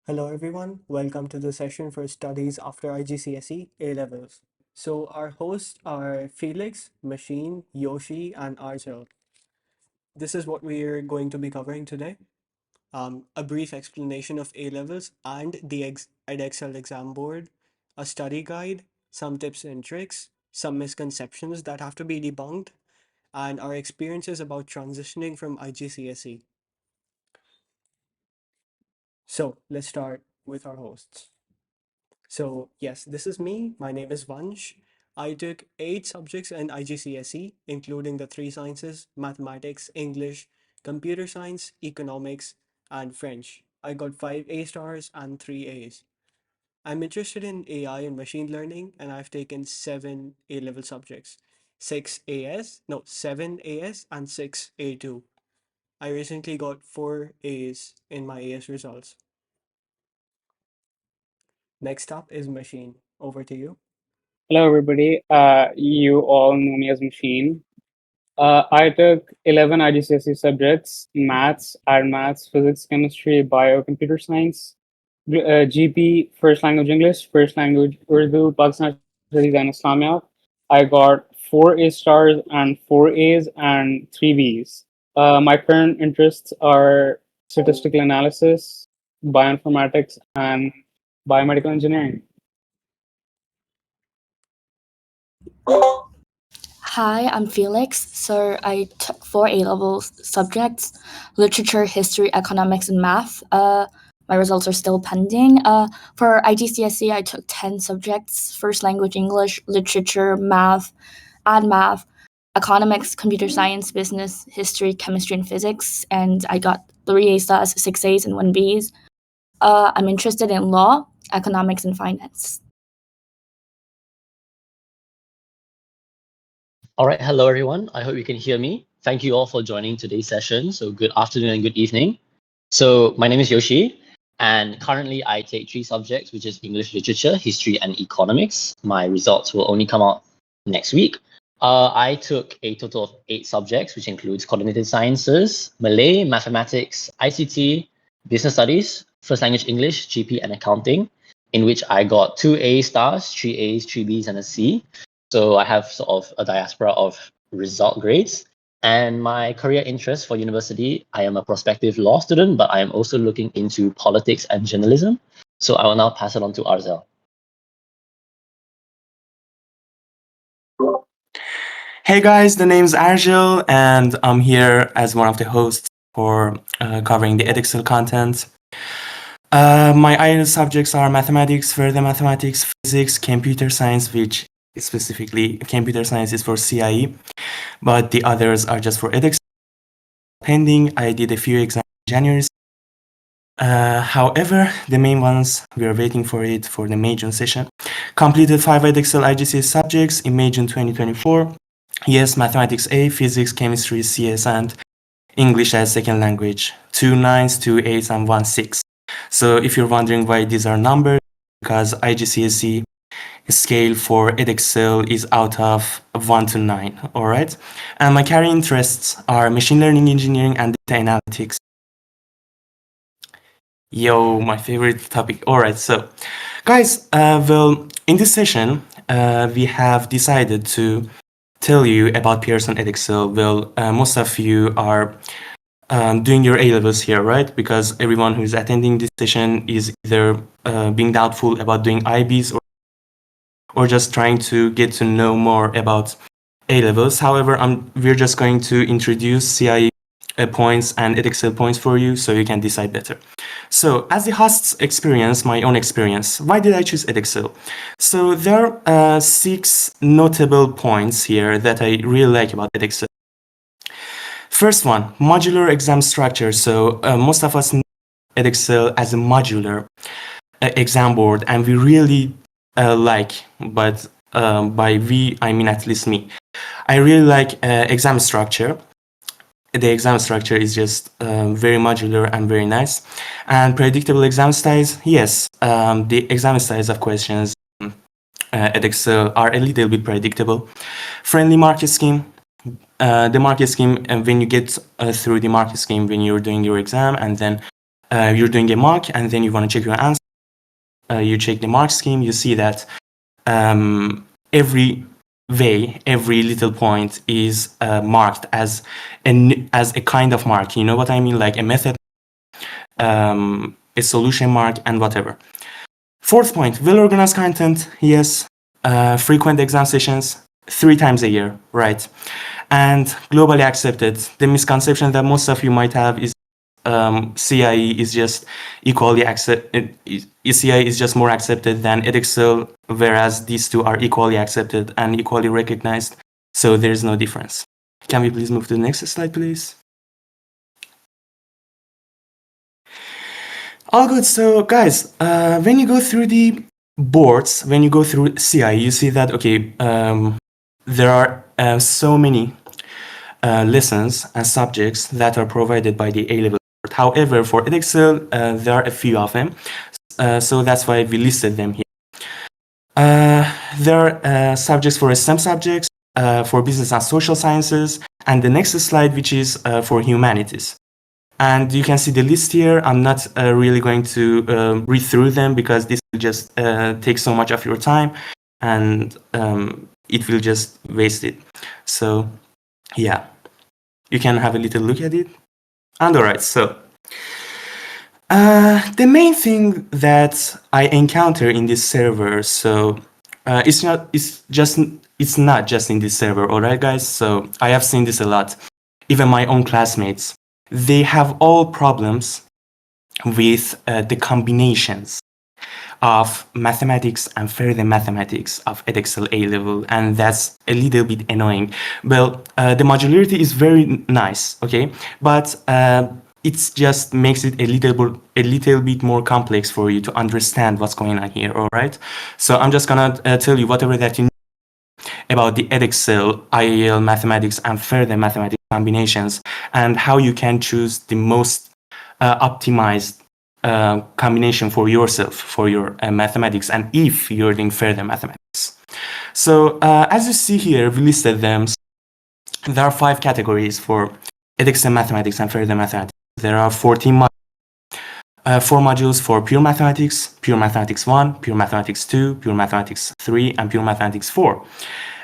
Hello everyone, welcome to the session for studies after IGCSE A-levels. So our hosts are Felix, Machine, Yoshi, and Arzel. This is what we're going to be covering today. A brief explanation of A-levels and the Edexcel exam board, a study guide, some tips and tricks, some misconceptions that have to be debunked, and our experiences about transitioning from IGCSE. So let's start with our hosts. So, yes, this is me. My name is Vansh. I took 8 subjects in IGCSE, including the 3 sciences mathematics, English, computer science, economics, and French. I got 5 A stars and 3 A's. I'm interested in AI and machine learning, and I've taken 7 A level subjects 7 AS, and 6 A2. I recently got 4 A's in my AS results. Next up is machine. Over to you. Hello, everybody. You all know me as Machine. I took 11 IGCSE subjects: maths, add maths, physics, chemistry, bio, computer science, GP, first language English, first language Urdu, Pakistani studies, and Islamia. I got 4 A stars and 4 A's and 3 B's. My current interests are statistical analysis, bioinformatics, and biomedical engineering. Hi, I'm Felix. So I took 4 A level subjects: literature, history, economics, and math. My results are still pending. For IGCSE, I took 10 subjects: first language English, literature, math, math, economics, computer science, business, history, chemistry, and physics. And I got 3 A stars, 6 A's, and 1 B's. I'm interested in law, economics, and finance. All right, hello everyone. I hope you can hear me. Thank you all for joining today's session. So good afternoon and good evening. So my name is Yoshi, and currently I take 3 subjects, which is English literature, history, and economics. My results will only come out next week. I took a total of 8 subjects, which includes cognitive sciences, Malay, mathematics, ICT, business studies, first language English, GP, and accounting, in which I got 2 A stars, 3 A's, 3 B's, and a C. So I have sort of a diaspora of result grades. And my career interest for university, I am a prospective law student, but I am also looking into politics and journalism. So I will now pass it on to Arzel. Hey guys, the name's Arjil, and I'm here as one of the hosts for covering the Edexcel content. My IELTS subjects are mathematics, further mathematics, physics, computer science, which specifically computer science is for CIE, but the others are just for Edexcel. Pending, I did a few exams in January. However, the main ones, we are waiting for it for the May June session. Completed 5 Edexcel IGCSE subjects in May June 2024. Yes, mathematics A, physics, chemistry, CS, and English as second language. 2 9s, 2 8s, and 1 6. So if you're wondering why these are numbers, because IGCSE scale for Edexcel is out of 1 to 9, all right? And my career interests are machine learning engineering and data analytics. Yo, my favorite topic. All right, so guys, well, in this session, we have decided to tell you about Pearson Edexcel. Well, most of you are doing your A-levels here, right? Because everyone who's attending this session is either being doubtful about doing IBs or just trying to get to know more about A-levels. However, we're just going to introduce CIE points and Edexcel points for you so you can decide better. So as the host's experience, my own experience, why did I choose Edexcel? So there are 6 notable points here that I really like about Edexcel. First one, modular exam structure. So most of us know Edexcel as a modular exam board, and we really but by we, I mean at least me. I really like exam structure. The exam structure is just very modular and very nice. And predictable exam styles, yes, the exam styles of questions at Excel are a little bit predictable. Friendly market scheme. The market scheme, when you get through the market scheme when you're doing your exam, and then you're doing a mock and then you want to check your answer. You check the mark scheme, you see that every little point is marked as a kind of mark. You know what I mean? Like a method, a solution mark, and whatever. Fourth point, well-organized content. Yes. Frequent exam sessions, 3 times a year, right? And globally accepted. The misconception that most of you might have is CIE is just equally accepted. CIE is just more accepted than Edexcel, whereas these two are equally accepted and equally recognized. So there is no difference. Can we please move to the next slide, please? All good. So guys, when you go through the boards, when you go through CIE, you see that, okay, there are so many lessons and subjects that are provided by the A-level. However, for Edexcel, there are a few of them. So that's why we listed them here. There are subjects for STEM subjects, for business and social sciences, and the next slide, which is for humanities. And you can see the list here. I'm not really going to read through them because this will just take so much of your time and it will just waste it. So yeah, you can have a little look at it. And all right, so the main thing that I encounter in this server, so it's not just in this server, all right, guys? So I have seen this a lot. Even my own classmates, they have all problems with the combinations of mathematics and further mathematics of Edexcel A-level, and that's a little bit annoying. Well, the modularity is very nice, okay, but it just makes it a little bit more complex for you to understand what's going on here, all right? So I'm just gonna tell you whatever that you need about the Edexcel, IAL mathematics and further mathematics combinations, and how you can choose the most optimized combination for yourself, for your mathematics, and if you're doing further mathematics. So as you see here, we listed them. There are 5 categories for Edexcel mathematics and further mathematics. There are 14 modules. 4 modules for pure mathematics 1, pure mathematics 2, pure mathematics 3, and pure mathematics 4.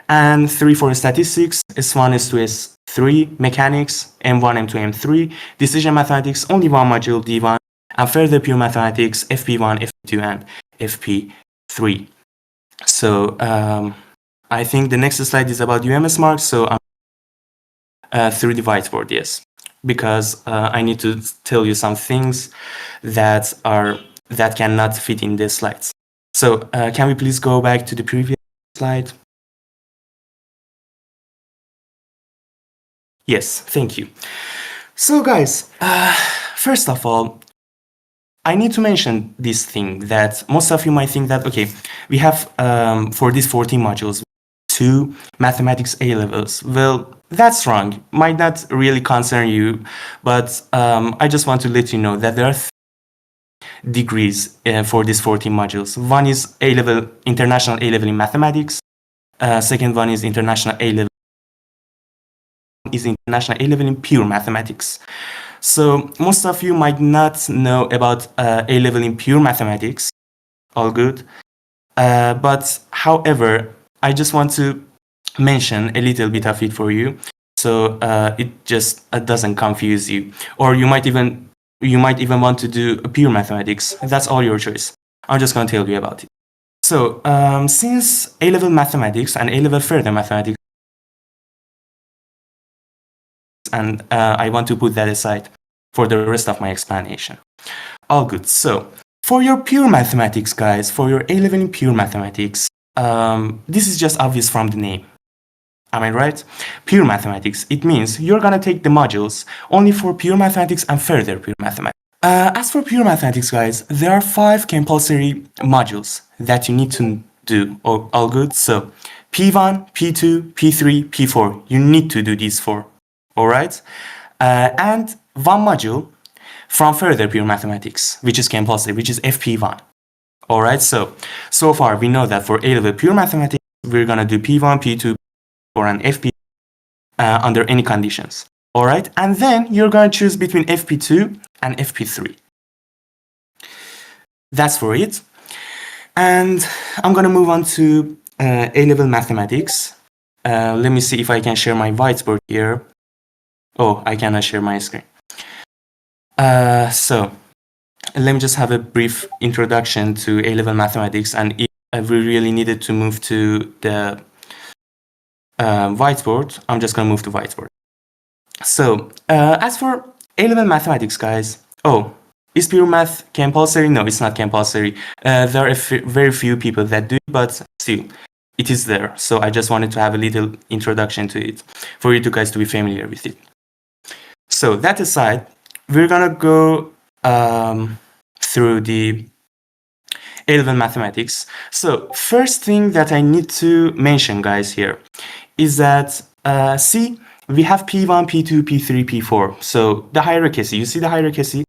And 3 for statistics, S1, S2, S3, mechanics, M1, M2, M3, decision mathematics, only 1 module, D1, and further pure mathematics, FP1, FP2, and FP3. So I think the next slide is about UMS marks, so I'm through the whiteboard, yes, because I need to tell you some things that cannot fit in the slides. So can we please go back to the previous slide? Yes, thank you. So guys, first of all, I need to mention this thing that most of you might think that, okay, we have for these 14 modules, 2 mathematics A-levels. Well, that's wrong. Might not really concern you, but I just want to let you know that there are 3 degrees for these 14 modules. One is A-level, international A-level in mathematics. Second one is international A-level in pure mathematics. So most of you might not know about A-level in pure mathematics. All good. But however, I just want to mention a little bit of it for you, so it just doesn't confuse you. Or you might even want to do pure mathematics. That's all your choice. I'm just going to tell you about it. So since A-level mathematics and A-level further mathematics, and I want to put that aside for the rest of my explanation. All good. So for your pure mathematics, guys, for your A-level in pure mathematics, this is just obvious from the name. Am I right? Pure mathematics. It means you're gonna take the modules only for pure mathematics and further pure mathematics. As for pure mathematics, guys, there are 5 compulsory modules that you need to do. All good? So P1, P2, P3, P4. You need to do these 4. All right? And 1 module from further pure mathematics, which is compulsory, which is FP1. All right? So far, we know that for A-level pure mathematics, we're gonna do P1, P2, or an FP under any conditions. All right, and then you're going to choose between FP2 and FP3. that's for it. And I'm gonna move on to A-level mathematics. Let me see if I can share my whiteboard here. Oh, I cannot share my screen. So let me just have a brief introduction to A-level mathematics, and if we really needed to move to the whiteboard, I'm just gonna move to whiteboard. So as for A-level mathematics, guys, is pure math compulsory? No, it's not compulsory. There are very few people that do, but still, it is there. So I just wanted to have a little introduction to it for you guys to be familiar with it. So that aside, we're gonna go through the A-level mathematics. So first thing that I need to mention, guys, here is that see, we have P1, P2, P3, P4. So the hierarchy, you see the hierarchy?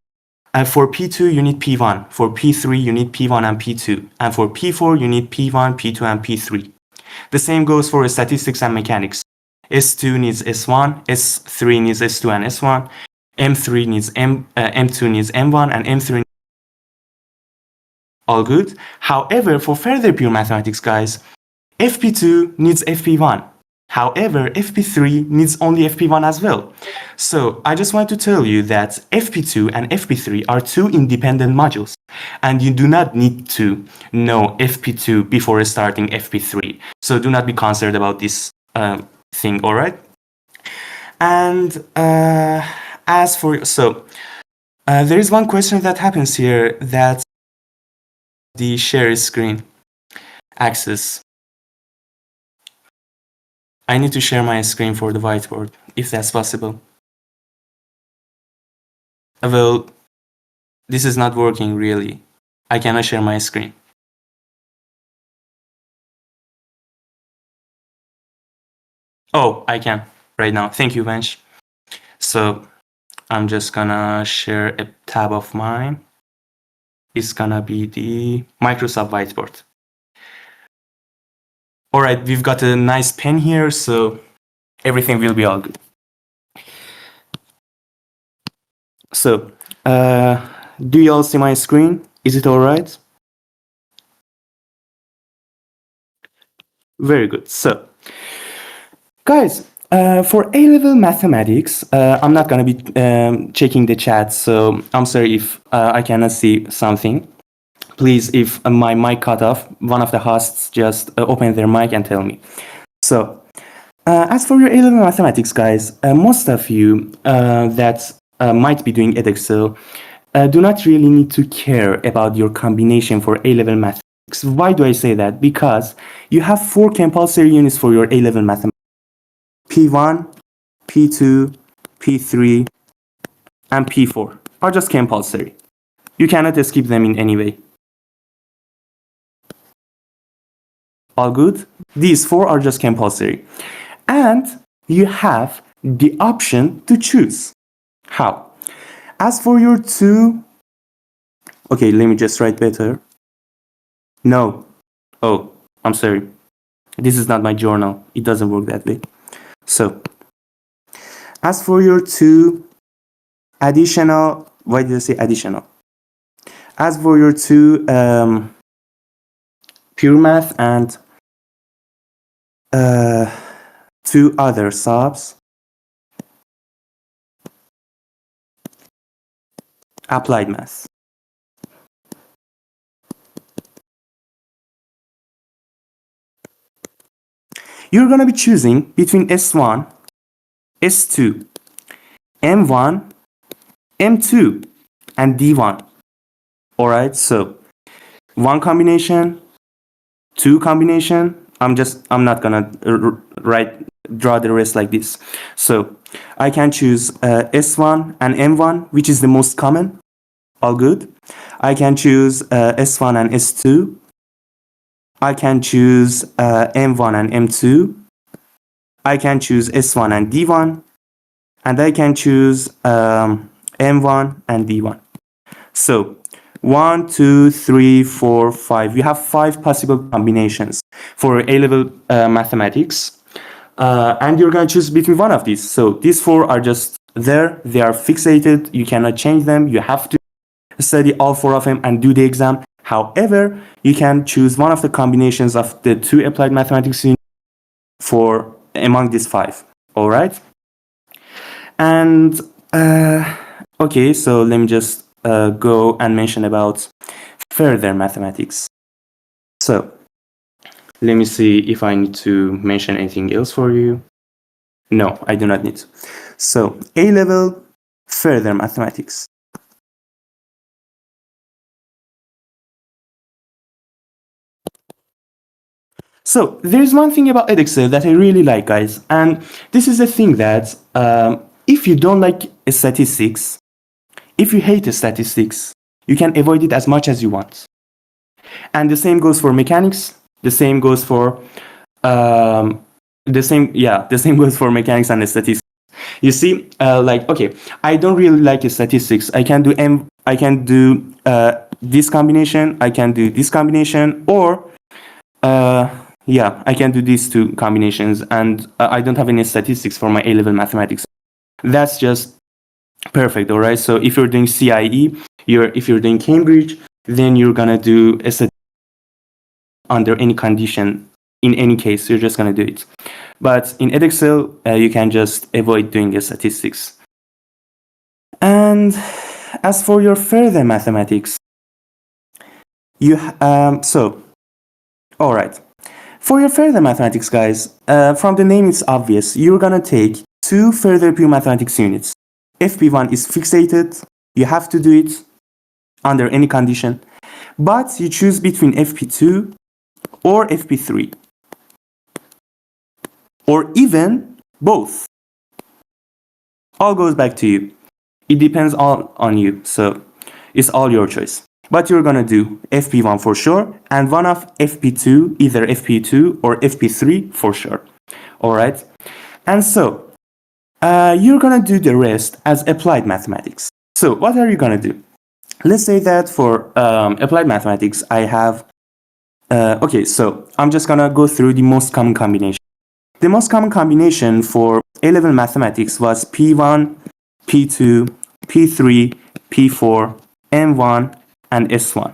For P2, you need P1. For P3, you need P1 and P2. And for P4, you need P1, P2, and P3. The same goes for statistics and mechanics. S2 needs S1, S3 needs S2 and S1, M3 needs M2 needs M1, and M3 all good. However, for further pure mathematics, guys, FP2 needs FP1. However, FP3 needs only FP1 as well. So I just want to tell you that FP2 and FP3 are two independent modules, and you do not need to know FP2 before starting FP3. So do not be concerned about this thing, all right? And as for, there is one question that happens here, that the share screen access. I need to share my screen for the whiteboard, if that's possible. Well, this is not working really. I cannot share my screen. Oh, I can right now. Thank you, Vansh. So I'm just gonna share a tab of mine. It's gonna be the Microsoft whiteboard. All right, we've got a nice pen here, so everything will be all good. So, do you all see my screen? Is it all right? Very good. So, guys, for A-level mathematics, I'm not going to be checking the chat, so I'm sorry if I cannot see something. Please, if my mic cut off, one of the hosts just open their mic and tell me. So, as for your A-level mathematics, guys, most of you that might be doing Edexcel do not really need to care about your combination for A-level mathematics. Why do I say that? Because you have 4 compulsory units for your A-level mathematics. P1, P2, P3, and P4 are just compulsory. You cannot skip them in any way. All good? These 4 are just compulsory. And you have the option to choose. How? As for your 2... Okay, let me just write better. No. Oh, I'm sorry. This is not my journal. It doesn't work that way. So, as for your 2 additional... Why did I say additional? As for your 2 pure math and 2 other subs, applied math. You're going to be choosing between S1, S2, M1, M2, and D1. Alright, so 1 combination, 2 combination. I'm not gonna draw the rest like this. So I can choose S1 and M1, which is the most common. All good. I can choose S1 and S2. I can choose M1 and M2. I can choose S1 and D1. And I can choose M1 and D1. So 1, 2, 3, 4, 5. You have 5 possible combinations for A-level mathematics. And you're going to choose between one of these. So these 4 are just there. They are fixated. You cannot change them. You have to study all 4 of them and do the exam. However, you can choose one of the combinations of the 2 applied mathematics units for among these 5. All right. And okay, so let me just go and mention about further mathematics. So let me see if I need to mention anything else for you. No, I do not need to. So A-level further mathematics. So there's one thing about Edexcel that I really like, guys, and this is the thing that if you don't like statistics, if you hate statistics, you can avoid it as much as you want. And the same goes for mechanics. The same goes for the same goes for mechanics and statistics. You see, like, okay, I don't really like statistics. I can do this combination. I can do this combination, or yeah, I can do these 2 combinations, and I don't have any statistics for my A-level mathematics. That's just perfect, all right? So if you're doing CIE, if you're doing Cambridge, then you're gonna do a statistics under any condition. In any case, you're just gonna do it. But in Edexcel, you can just avoid doing the statistics. And as for your further mathematics, you all right. For your further mathematics, guys, from the name it's obvious, you're gonna take 2 further pure mathematics units. FP1 is fixated, you have to do it under any condition, but you choose between FP2 or FP3, or even both. All goes back to you. It depends all on you, so it's all your choice. But you're gonna do FP1 for sure, and one of FP2, either FP2 or FP3 for sure. All right, and so you're gonna do the rest as applied mathematics. So what are you gonna do? Let's say that for applied mathematics, I have okay. So I'm just gonna go through the most common combination. The most common combination for A-level mathematics was P1, P2, P3, P4, M1, and S1.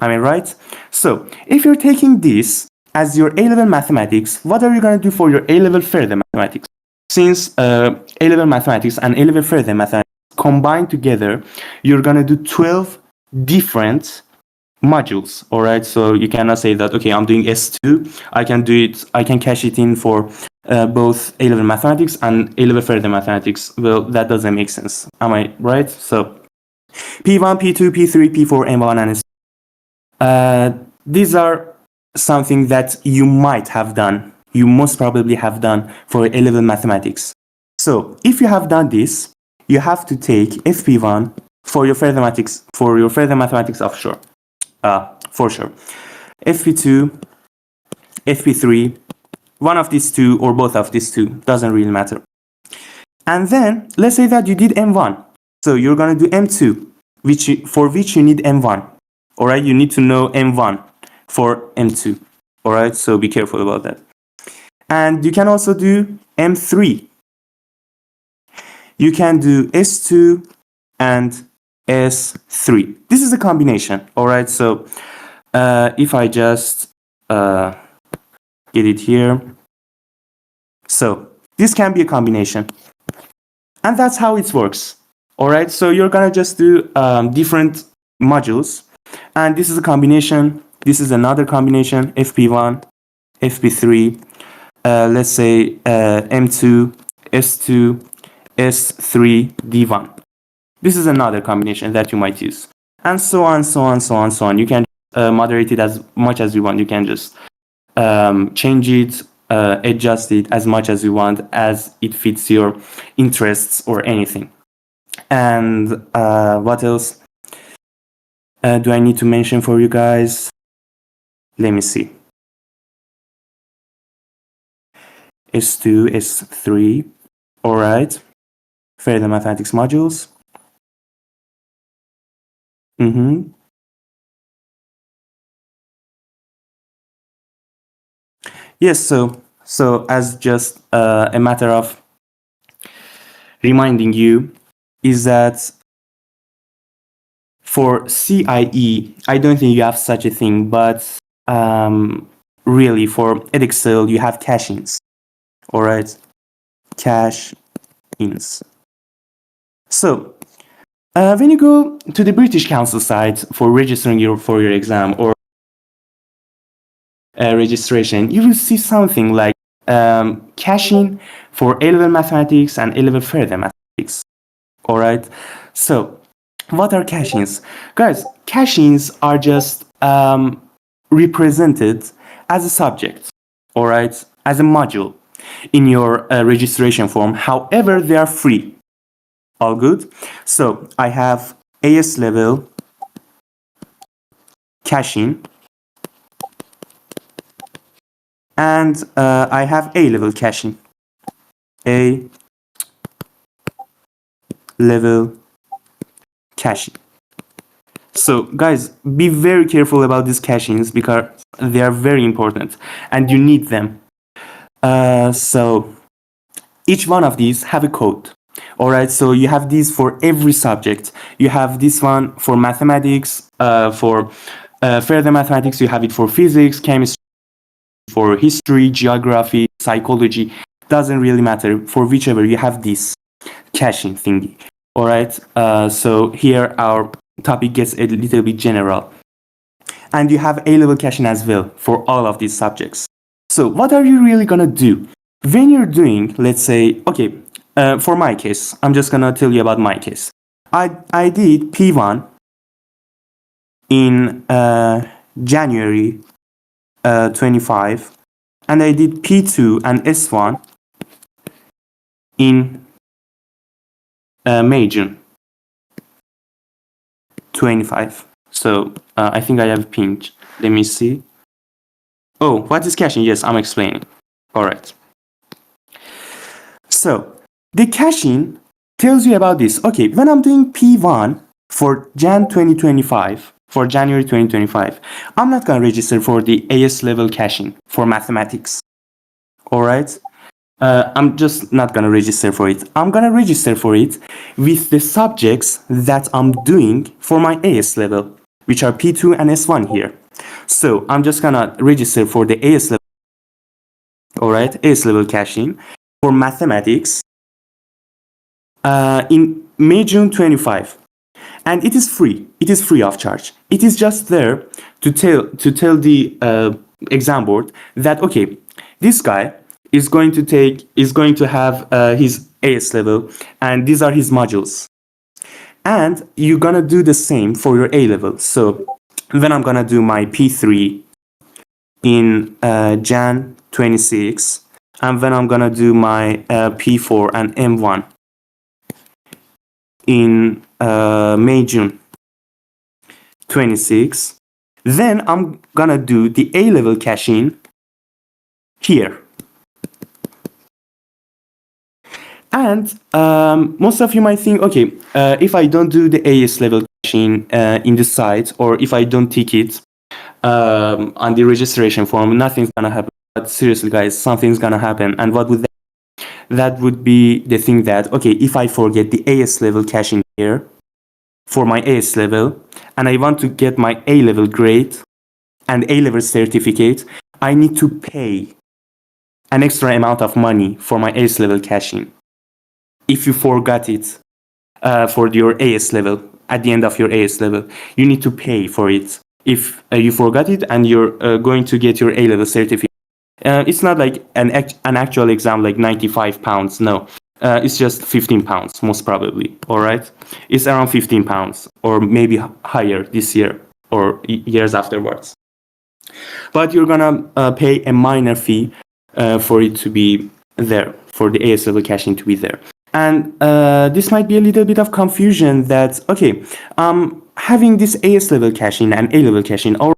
Am I right? So if you're taking this as your A-level mathematics, what are you going to do for your A-level further mathematics? Since A-level mathematics and A-level further mathematics combined together, you're going to do 12 different modules. All right, so you cannot say that, okay, I'm doing S2, I can cash it in for both A-level mathematics and A-level further mathematics. Well, that doesn't make sense. Am I right? So P1, P2, P3, P4, M1, and these are something that you might have done, you most probably have done for A-level mathematics. So if you have done this, you have to take FP1 for your further mathematics offshore. For sure. FP2, FP3, one of these 2 or both of these 2, doesn't really matter. And then let's say that you did M1. So you're going to do M2, for which you need M1. All right, you need to know M1 for M2. All right, so be careful about that. And you can also do M3. You can do S2 and S3. This is a combination. All right, so if I just get it here. So this can be a combination. And that's how it works. All right, so you're gonna just do different modules. And this is a combination. This is another combination, FP1, FP3, let's say M2, S2, S3, D1. This is another combination that you might use. And so on, so on, so on, so on. You can moderate it as much as you want. You can just change it, adjust it as much as you want, as it fits your interests or anything. And what else do I need to mention for you guys? Let me see. S2, S3, all right. Further mathematics modules. Yes, so as just a matter of reminding you, is that for CIE, I don't think you have such a thing, but really for Edexcel, you have cash-ins. All right, cash-ins. So when you go to the British Council site for registering for your exam or registration, you will see something like cash-in for A-level mathematics and A-level further mathematics. All right, so what are cash-ins? Guys, cash-ins are just represented as a subject, all right, as a module in your registration form. However, they are free. All good? So I have AS level cash-in and I have A level cash-in. A level cash-in. So guys, be very careful about these cash-ins because they are very important and you need them. So each one of these have a code. All right, so you have these for every subject. You have this one for mathematics, for further mathematics, you have it for physics, chemistry, for history, geography, psychology. Doesn't really matter. For whichever, you have this caching thingy. All right, so here our topic gets a little bit general. And you have A-level caching as well for all of these subjects. So what are you really gonna do? When you're doing, let's say, okay, for my case, I'm just gonna tell you about my case. I did P1 in January 25, and I did P2 and S1 in May, June 25. So I think I have pinged. Let me see. Oh, what is caching? Yes, I'm explaining. All right. So the caching tells you about this. Okay, when I'm doing P1 for Jan 2025, for January 2025, I'm not going to register for the AS level caching for mathematics. All right. I'm just not going to register for it. I'm going to register for it with the subjects that I'm doing for my AS level, which are P2 and S1 here. So I'm just going to register for the AS level, all right, AS level caching for mathematics in May, June 25. And it is free. It is free of charge. It is just there to tell the exam board that, okay, this guy is going to have his AS level, and these are his modules. And you're gonna do the same for your A level. So when I'm gonna do my P3 in Jan 26, and when I'm gonna do my P4 and M1 in May, June 26, then I'm gonna do the A level caching here. And most of you might think, okay, if I don't do the AS level caching in the site, or if I don't tick it on the registration form, nothing's gonna happen. But seriously, guys, something's gonna happen. And what would that would be the thing that, okay, if I forget the AS level caching here for my AS level, and I want to get my A level grade and A level certificate, I need to pay an extra amount of money for my AS level caching. If you forgot it for your AS level, at the end of your AS level, you need to pay for it. If you forgot it and you're going to get your A level certificate, it's not like an actual exam like £95. No, it's just £15 most probably. All right, it's around £15 or maybe higher this year or years afterwards. But you're gonna pay a minor fee for it to be there, for the AS level caching to be there. And this might be a little bit of confusion that, okay, having this AS level caching and A level caching, or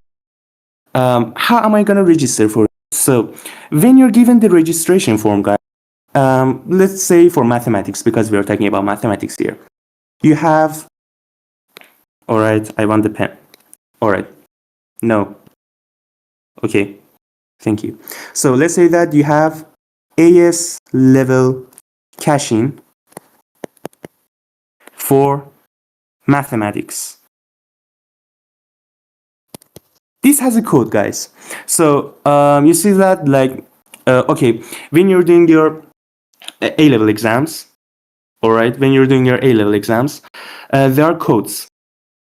how am I going to register for it? So when you're given the registration form, guys, let's say for mathematics, because we're talking about mathematics here, you have, all right, I want the pen. All right, no. Okay, thank you. So let's say that you have AS level caching for mathematics. this has a code, guys. So you see that, like, okay, when you're doing your A-level exams, all right, when you're doing your A-level exams, there are codes,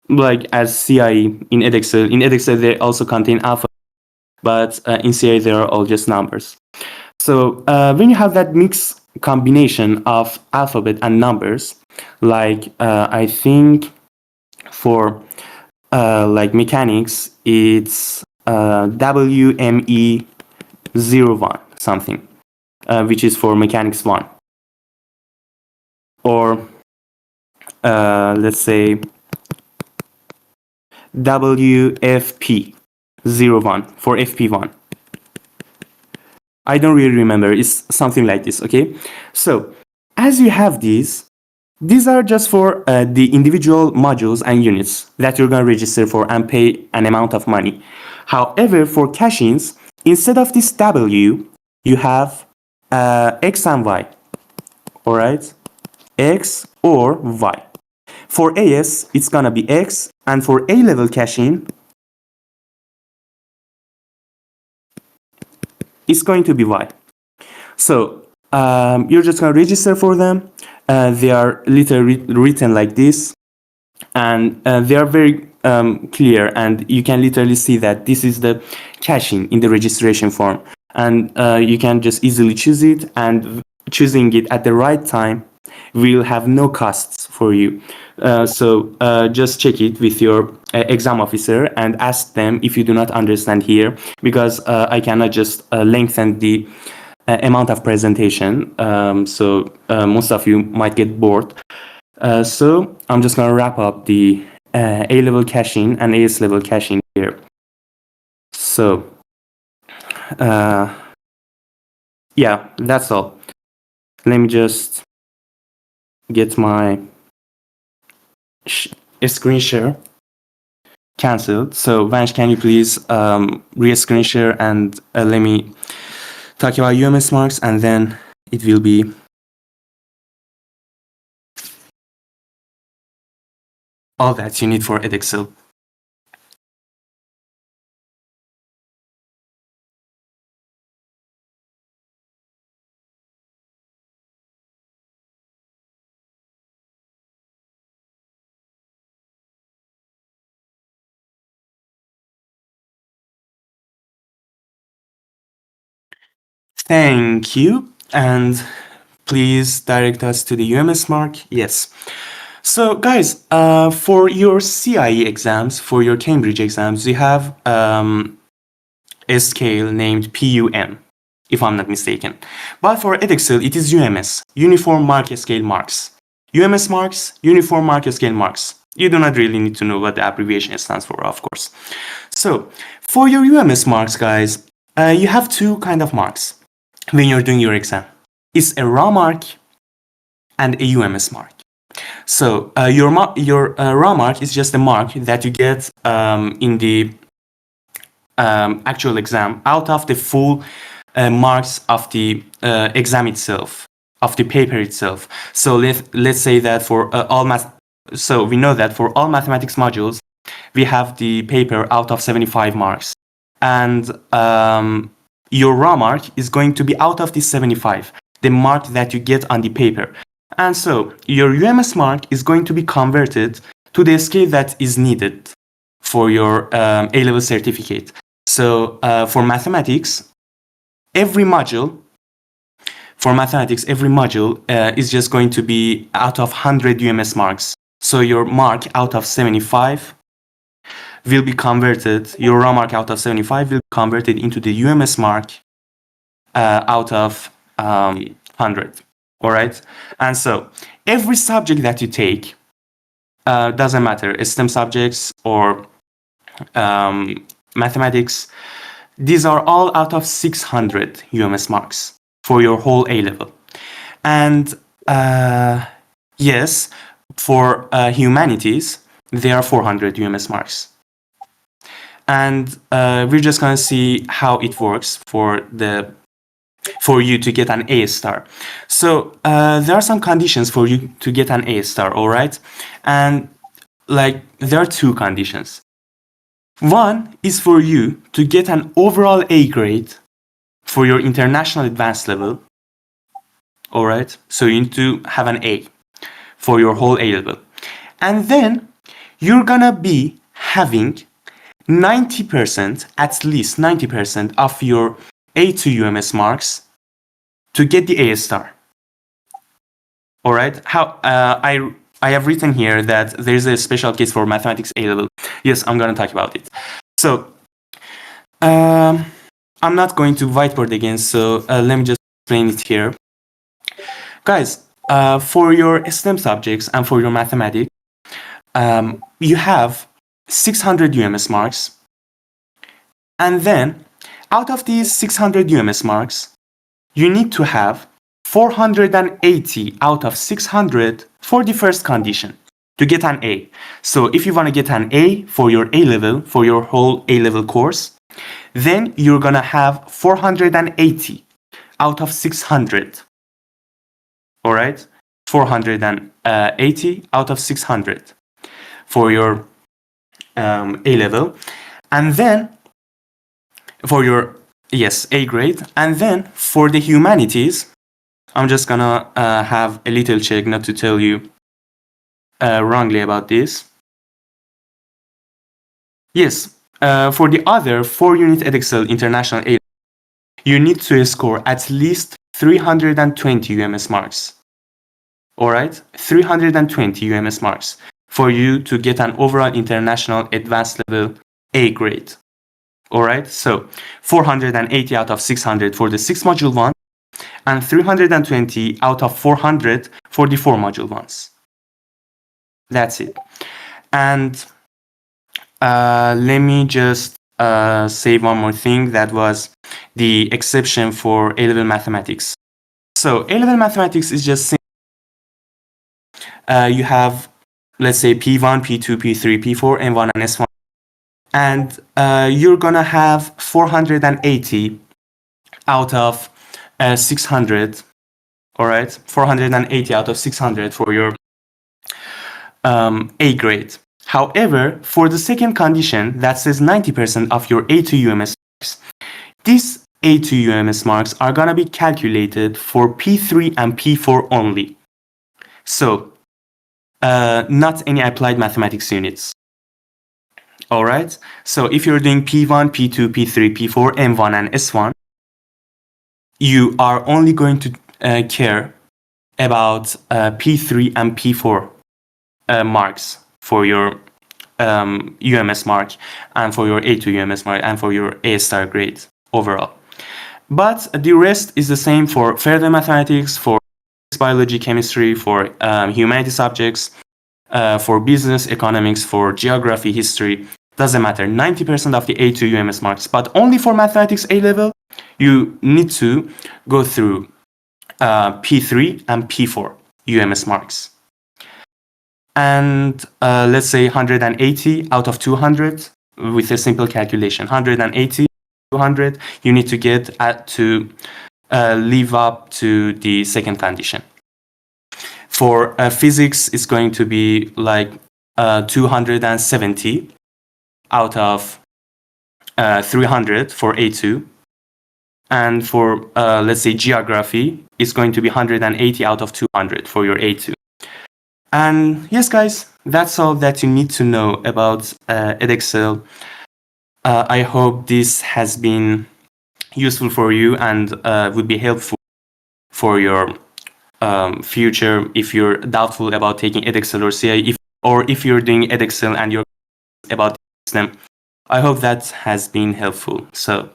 like as CIE in Edexcel. In Edexcel, they also contain alpha, but in CIE, they are all just numbers. So when you have that mixed combination of alphabet and numbers, like I think for like mechanics, it's WME01 something, which is for mechanics 1. Or let's say WFP01 for FP1. I don't really remember. It's something like this, okay? So as you have these are just for the individual modules and units that you're going to register for and pay an amount of money. However, for cachings, instead of this W, you have X and Y, all right? X or Y. For AS, it's going to be X, and for A-level caching, it's going to be Y. So you're just going to register for them. They are literally written like this, and they are very clear, and you can literally see that this is the caching in the registration form, and you can just easily choose it, and choosing it at the right time will have no costs for you. So just check it with your exam officer and ask them if you do not understand here, because I cannot just lengthen the amount of presentation, so most of you might get bored. So I'm just going to wrap up the A-level caching and AS level caching here. So yeah, that's all. Let me just get my screen share cancelled. So Vansh, can you please re-screen share and let me talk about UMS marks, and then it will be all that you need for Edexcel. Thank you, and please direct us to the UMS mark. Yes. So guys, for your CIE exams, for your Cambridge exams, you have a scale named PUM, if I'm not mistaken. But for Edexcel, it is UMS, Uniform Mark Scale Marks. UMS marks, Uniform Mark Scale Marks. You do not really need to know what the abbreviation stands for, of course. So for your UMS marks, guys, you have two kind of marks when you're doing your exam. It's a raw mark and a UMS mark. So your raw mark is just a mark that you get in the actual exam out of the full marks of the exam itself, of the paper itself. So let's say that for all math, so we know that for all mathematics modules, we have the paper out of 75 marks, and your raw mark is going to be out of the 75, the mark that you get on the paper. And so your UMS mark is going to be converted to the scale that is needed for your A-level certificate. So for mathematics, every module is just going to be out of 100 UMS marks. So your mark out of 75 will be converted, your raw mark out of 75 will be converted into the UMS mark out of 100. All right. And so every subject that you take, doesn't matter, STEM subjects or mathematics, these are all out of 600 UMS marks for your whole A-level. And yes, for humanities, they are 400 UMS marks. And we're just going to see how it works for you to get an A star. So there are some conditions for you to get an A star, all right? And like there are two conditions. One is for you to get an overall A grade for your international advanced level. All right, so you need to have an A for your whole A level. And then you're gonna be having 90%, at least 90% of your A2 UMS marks to get the A star. All right, I have written here that there's a special case for mathematics A level. Yes, I'm gonna talk about it. So I'm not going to whiteboard again, so let me just explain it here. Guys, for your STEM subjects and for your mathematics, you have 600 UMS marks. And then, out of these 600 UMS marks, you need to have 480 out of 600 for the first condition to get an A. So if you want to get an A for your A level, for your whole A level course, then you're gonna have 480 out of 600. All right, 480 out of 600 for your A level, and then for your A grade, and then for the humanities, I'm just gonna have a little check not to tell you wrongly about this. Yes, for the other 4-unit Edexcel International A, you need to score at least 320 UMS marks. All right, 320 UMS marks for you to get an overall international advanced level A grade. All right, so 480 out of 600 for the 6 module one, and 320 out of 400 for the 4 module ones. That's it. And let me just say one more thing. That was the exception for A-level mathematics. So A-level mathematics is just you have, let's say, P1, P2, P3, P4, M1, and S1. And you're gonna have 480 out of 600. All right, 480 out of 600 for your A grade. However, for the second condition that says 90% of your A2 UMS marks, these A2 UMS marks are gonna be calculated for P3 and P4 only. So, not any applied mathematics units. All right, so if you're doing P1, P2, P3, P4, M1, and S1, you are only going to care about P3 and P4 marks for your UMS mark and for your A2 UMS mark and for your A star grade overall. But the rest is the same for further mathematics, for biology, chemistry, for humanities subjects, for business, economics, for geography, history. Doesn't matter. 90% of the A2 UMS marks, but only for mathematics A level, you need to go through P3 and P4 UMS marks. And let's say 180 out of 200 with a simple calculation. 180, 200, you need to get to live up to the second condition. For physics, it's going to be like 270 out of 300 for A2. And for, let's say, geography, it's going to be 180 out of 200 for your A2. And yes, guys, that's all that you need to know about Edexcel. I hope this has been useful for you and would be helpful for your future if you're doubtful about taking Edexcel or CI, or if you're doing Edexcel and you're about them. I hope that has been helpful. So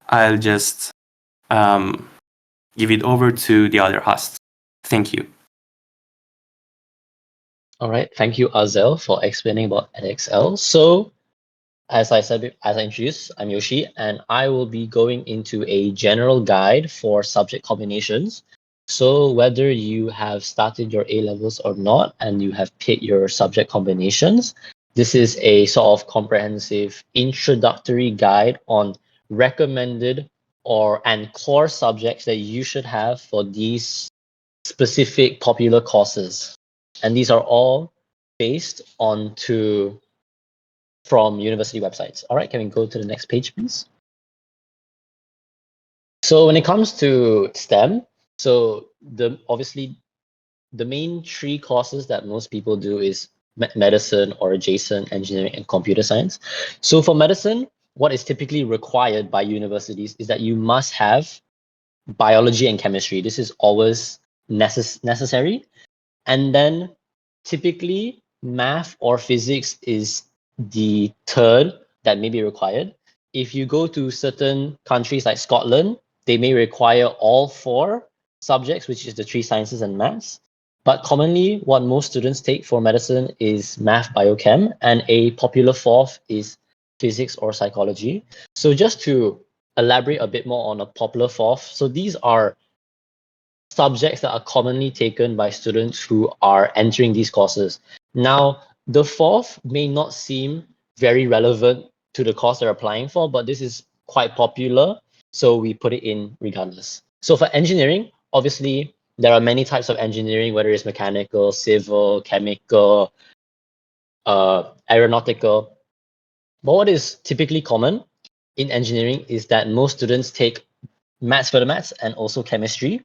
I'll just give it over to the other host. Thank you. All right, thank you, Azel, for explaining about Edexcel. So, as I introduced, I'm Yoshi, and I will be going into a general guide for subject combinations. So, whether you have started your A levels or not, and you have picked your subject combinations, this is a sort of comprehensive introductory guide on recommended and core subjects that you should have for these specific popular courses. And these are all based onto from university websites. All right, can we go to the next page, please? So when it comes to STEM, so obviously the main three courses that most people do is medicine or adjacent, engineering, and computer science. So for medicine, what is typically required by universities is that you must have biology and chemistry. This is always necessary. And then typically math or physics is the third that may be required. If you go to certain countries like Scotland, they may require all four subjects, which is the three sciences and maths. But commonly, what most students take for medicine is math, biochem, and a popular fourth is physics or psychology. So just to elaborate a bit more on a popular fourth, so these are subjects that are commonly taken by students who are entering these courses. Now, the fourth may not seem very relevant to the course they're applying for, but this is quite popular, so we put it in regardless. So for engineering, obviously, there are many types of engineering, whether it's mechanical, civil, chemical, aeronautical. But what is typically common in engineering is that most students take maths for the maths and also chemistry.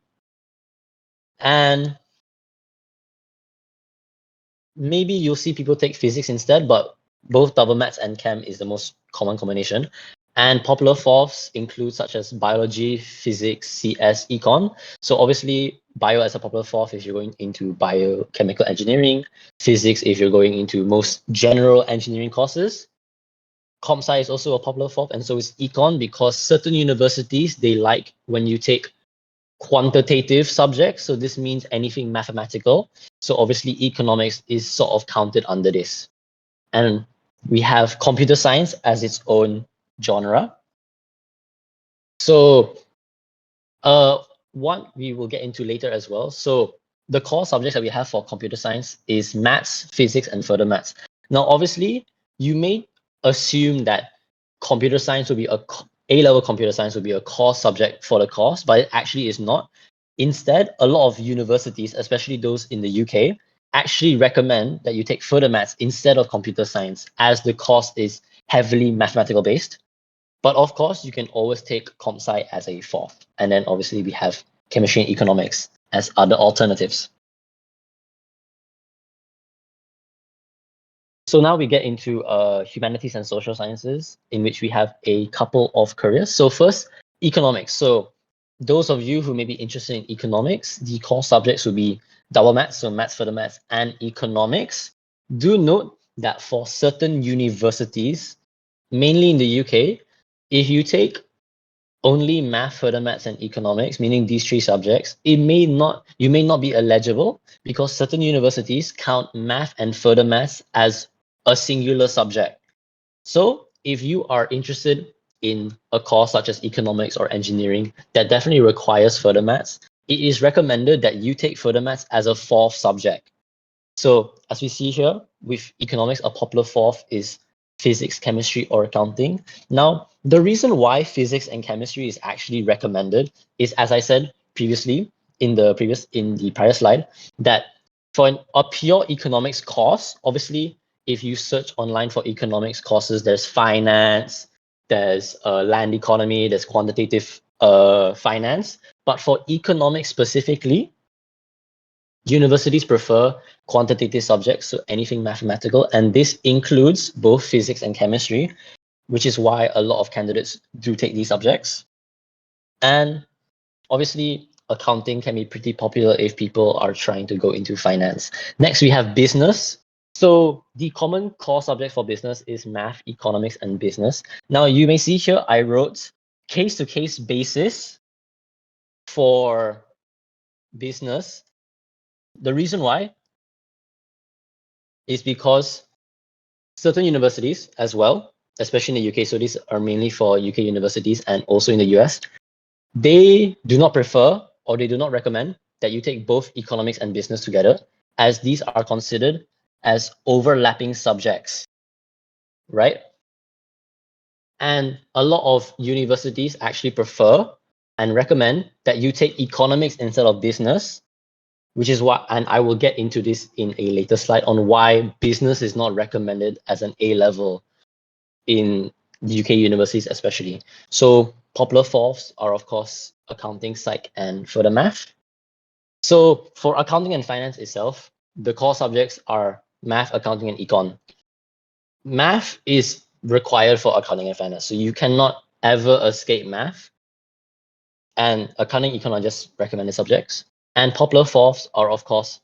And maybe you'll see people take physics instead, but both double maths and chem is the most common combination. And popular fourths include such as biology, physics, CS, econ. So obviously, bio as a popular fourth if you're going into biochemical engineering, physics if you're going into most general engineering courses. Comp sci is also a popular fourth, and so is econ, because certain universities, they like when you take quantitative subjects. So this means anything mathematical. So obviously economics is sort of counted under this. And we have computer science as its own genre. So what we will get into later as well. So the core subjects that we have for computer science is maths, physics, and further maths. Now, obviously, you may assume that computer science will be A-level computer science will be a core subject for the course, but it actually is not. Instead, a lot of universities, especially those in the UK, actually recommend that you take further maths instead of computer science, as the course is heavily mathematical based. But of course, you can always take comp sci as a fourth. And then obviously we have chemistry and economics as other alternatives. So now we get into humanities and social sciences, in which we have a couple of careers. So first, economics. So those of you who may be interested in economics, the core subjects will be double maths, so maths for the maths, and economics. Do note that for certain universities, mainly in the UK, if you take only math, further maths, and economics, meaning these three subjects, you may not be eligible, because certain universities count math and further maths as a singular subject. So if you are interested in a course such as economics or engineering that definitely requires further maths, it is recommended that you take further maths as a fourth subject. So as we see here, with economics, a popular fourth is physics, chemistry, or accounting. Now, the reason why physics and chemistry is actually recommended is, as I said previously in the prior slide, that for a pure economics course, obviously, if you search online for economics courses, there's finance, there's land economy, there's quantitative finance. But for economics specifically, universities prefer quantitative subjects, so anything mathematical, and this includes both physics and chemistry, which is why a lot of candidates do take these subjects. And obviously, accounting can be pretty popular if people are trying to go into finance. Next, we have business. So the common core subject for business is math, economics, and business. Now, you may see here, I wrote case-to-case basis for business. The reason why is because certain universities as well, especially in the UK, so these are mainly for UK universities and also in the US, they do not prefer or they do not recommend that you take both economics and business together, as these are considered as overlapping subjects, right? And a lot of universities actually prefer and recommend that you take economics instead of business, which is why, and I will get into this in a later slide on why business is not recommended as an A-level in the UK universities especially. So popular fourths are, of course, accounting, psych, and further math. So for accounting and finance itself, the core subjects are math, accounting, and econ. Math is required for accounting and finance, so you cannot ever escape math. And accounting, econ are just recommended subjects. And popular fourths are, of course,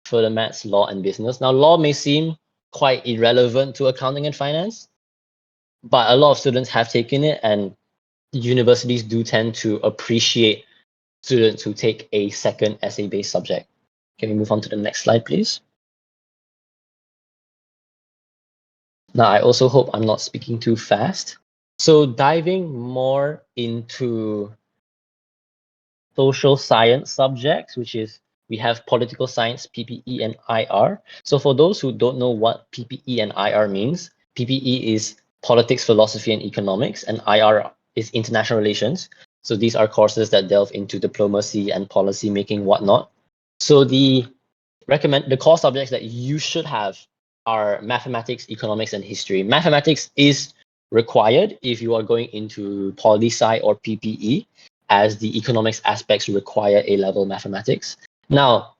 further maths, law, and business. Now, law may seem quite irrelevant to accounting and finance, but a lot of students have taken it, and universities do tend to appreciate students who take a second essay-based subject. Can we move on to the next slide, please? Now, I also hope I'm not speaking too fast. So diving more into social science subjects, which is we have political science, PPE, and IR. So for those who don't know what PPE and IR means, PPE is politics, philosophy, and economics, and IR is international relations. So these are courses that delve into diplomacy and policy making, whatnot. So the core subjects that you should have are mathematics, economics, and history. Mathematics is required if you are going into poli-sci or PPE, as the economics aspects require A-level mathematics. Now,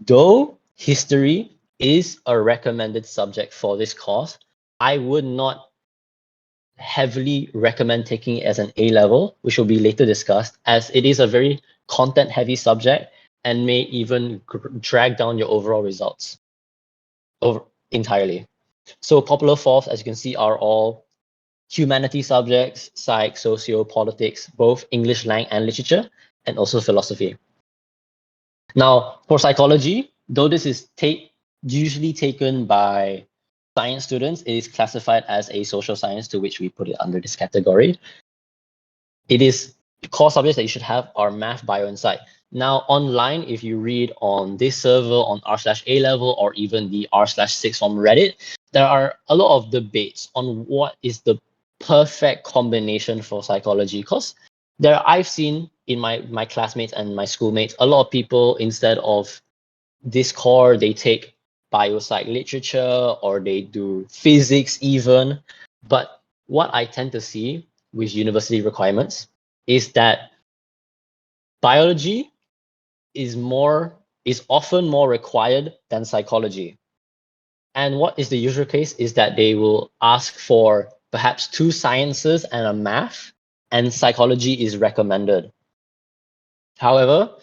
though history is a recommended subject for this course, I would not heavily recommend taking it as an A-level, which will be later discussed, as it is a very content-heavy subject and may even drag down your overall results entirely. So popular fourths, as you can see, are all humanities subjects, psych, socio, politics, both English, lang, and literature, and also philosophy. Now, for psychology, though this is usually taken by science students, it is classified as a social science, to which we put it under this category. It is core subjects that you should have are math, bio, and psych. Now, online, if you read on this server, on r/A level, or even the r/6 from Reddit, there are a lot of debates on what is the perfect combination for psychology. Because I've seen in my classmates and my schoolmates, a lot of people, instead of this core, they take biopsych literature, or they do physics even. But what I tend to see with university requirements is that biology is often more required than psychology. And what is the usual case is that they will ask for perhaps 2 sciences and a math, and psychology is recommended. However,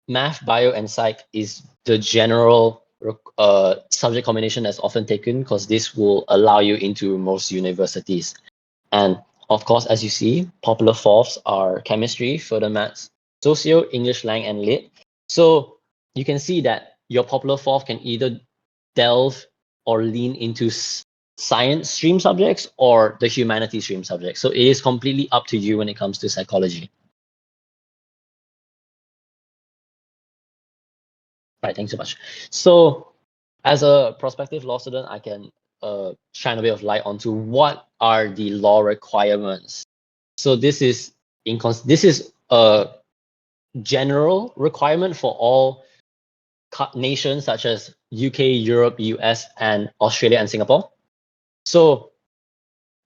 math, bio, and psych is the general subject combination that's often taken, because this will allow you into most universities. And of course, as you see, popular fourths are chemistry, further maths, socio, English, lang, and lit. So you can see that your popular fourth can either delve or lean into science stream subjects or the humanities stream subjects. So it is completely up to you when it comes to psychology. Right, thanks so much. So as a prospective law student, I can shine a bit of light onto what are the law requirements. So this is a general requirement for all nations such as UK, Europe, US, and Australia and Singapore. So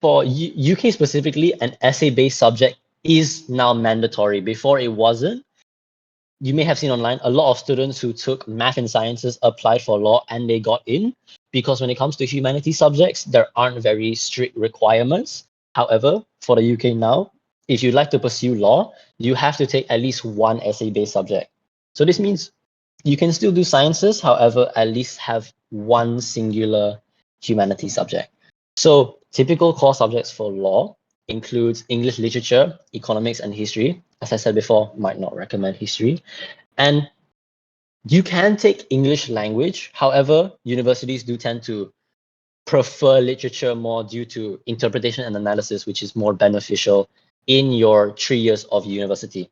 for UK specifically, an essay-based subject is now mandatory. Before it wasn't. You may have seen online, a lot of students who took math and sciences applied for law and they got in, because when it comes to humanities subjects, there aren't very strict requirements. However, for the UK now, if you'd like to pursue law, you have to take at least one essay-based subject. So this means you can still do sciences, however, at least have one singular humanities subject. So typical core subjects for law includes English literature, economics, and history. As I said before, might not recommend history. And you can take English language. However, universities do tend to prefer literature more due to interpretation and analysis, which is more beneficial in your 3 years of university.